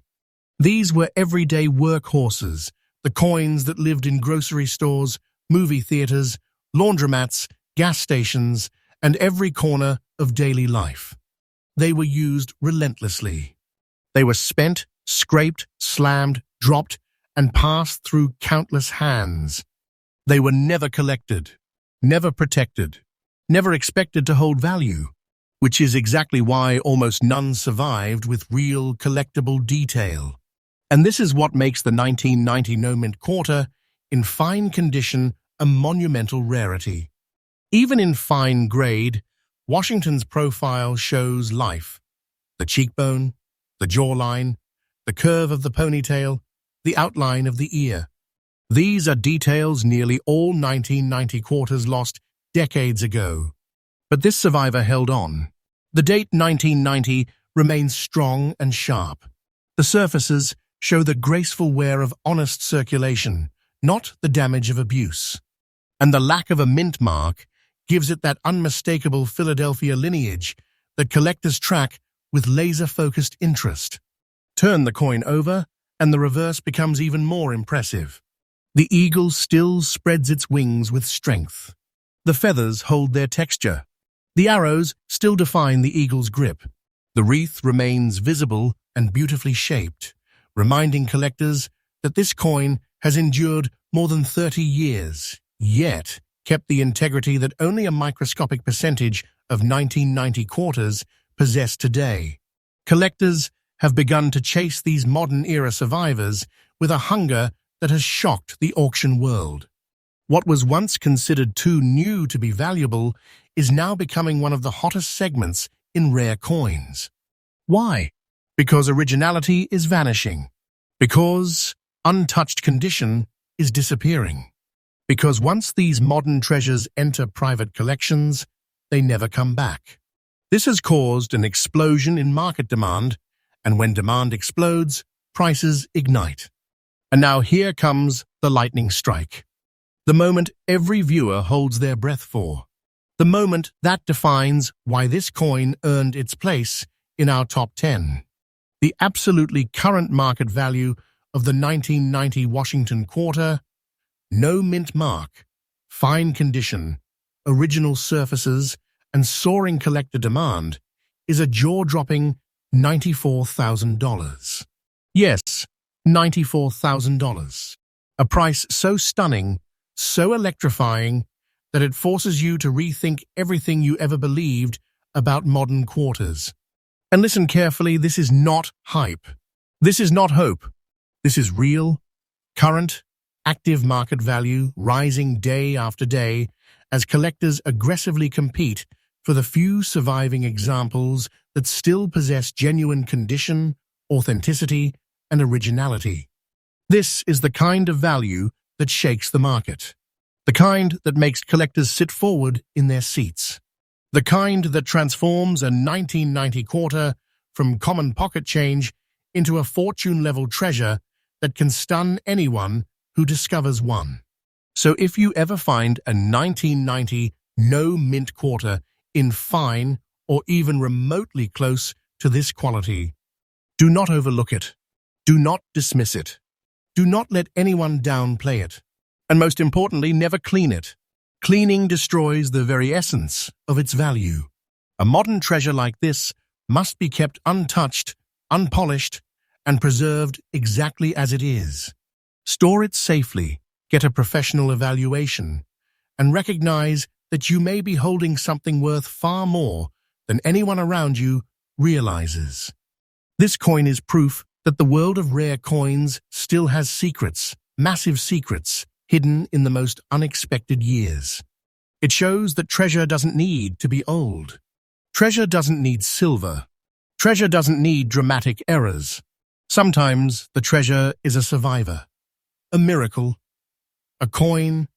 These were everyday workhorses, the coins that lived in grocery stores, movie theaters, laundromats, gas stations, and every corner of daily life. They were used relentlessly. They were spent, scraped, slammed, dropped, and passed through countless hands. They were never collected, never protected, never expected to hold value, which is exactly why almost none survived with real collectible detail. And this is what makes the 1990 no-mint quarter, in fine condition, a monumental rarity. Even in fine grade, Washington's profile shows life. The cheekbone, the jawline, the curve of the ponytail, the outline of the ear. These are details nearly all 1990 quarters lost decades ago. But this survivor held on. The date 1990 remains strong and sharp. The surfaces show the graceful wear of honest circulation, not the damage of abuse. And the lack of a mint mark gives it that unmistakable Philadelphia lineage that collectors track with laser-focused interest. Turn the coin over, and the reverse becomes even more impressive. The eagle still spreads its wings with strength. The feathers hold their texture. The arrows still define the eagle's grip. The wreath remains visible and beautifully shaped, reminding collectors that this coin has endured more than 30 years, yet kept the integrity that only a microscopic percentage of 1990 quarters possess today. Collectors have begun to chase these modern-era survivors with a hunger that has shocked the auction world. What was once considered too new to be valuable is now becoming one of the hottest segments in rare coins. Why? Because originality is vanishing. Because untouched condition is disappearing. Because once these modern treasures enter private collections, they never come back. This has caused an explosion in market demand, and when demand explodes, prices ignite. And now here comes the lightning strike. The moment every viewer holds their breath for. The moment that defines why this coin earned its place in our top 10. The absolutely current market value of the 1990 Washington quarter, no mint mark, fine condition, original surfaces, and soaring collector demand, is a jaw-dropping $94,000. Yes, $94,000. A price so stunning, so electrifying, that it forces you to rethink everything you ever believed about modern quarters. And listen carefully, this is not hype. This is not hope. This is real, current, active market value rising day after day as collectors aggressively compete for the few surviving examples that still possess genuine condition, authenticity, and originality. This is the kind of value that shakes the market. The kind that makes collectors sit forward in their seats. The kind that transforms a 1990 quarter from common pocket change into a fortune-level treasure that can stun anyone who discovers one. So if you ever find a 1990 no-mint quarter in fine or even remotely close to this quality, do not overlook it. Do not dismiss it. Do not let anyone downplay it. And most importantly, never clean it. Cleaning destroys the very essence of its value. A modern treasure like this must be kept untouched, unpolished, and preserved exactly as it is. Store it safely, get a professional evaluation, and recognize that you may be holding something worth far more than anyone around you realizes. This coin is proof that the world of rare coins still has secrets, massive secrets, hidden in the most unexpected years. It shows that treasure doesn't need to be old. Treasure doesn't need silver. Treasure doesn't need dramatic errors. Sometimes the treasure is a survivor, a miracle, a coin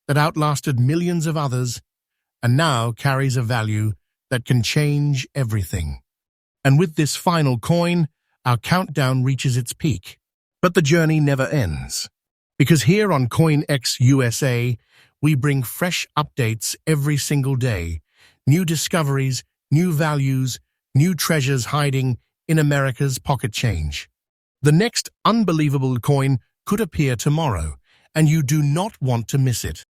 that outlasted millions of others and now carries a value that can change everything. And with this final coin, our countdown reaches its peak. But the journey never ends. Because here on CoinX USA, we bring fresh updates every single day. New discoveries, new values, new treasures hiding in America's pocket change. The next unbelievable coin could appear tomorrow, and you do not want to miss it.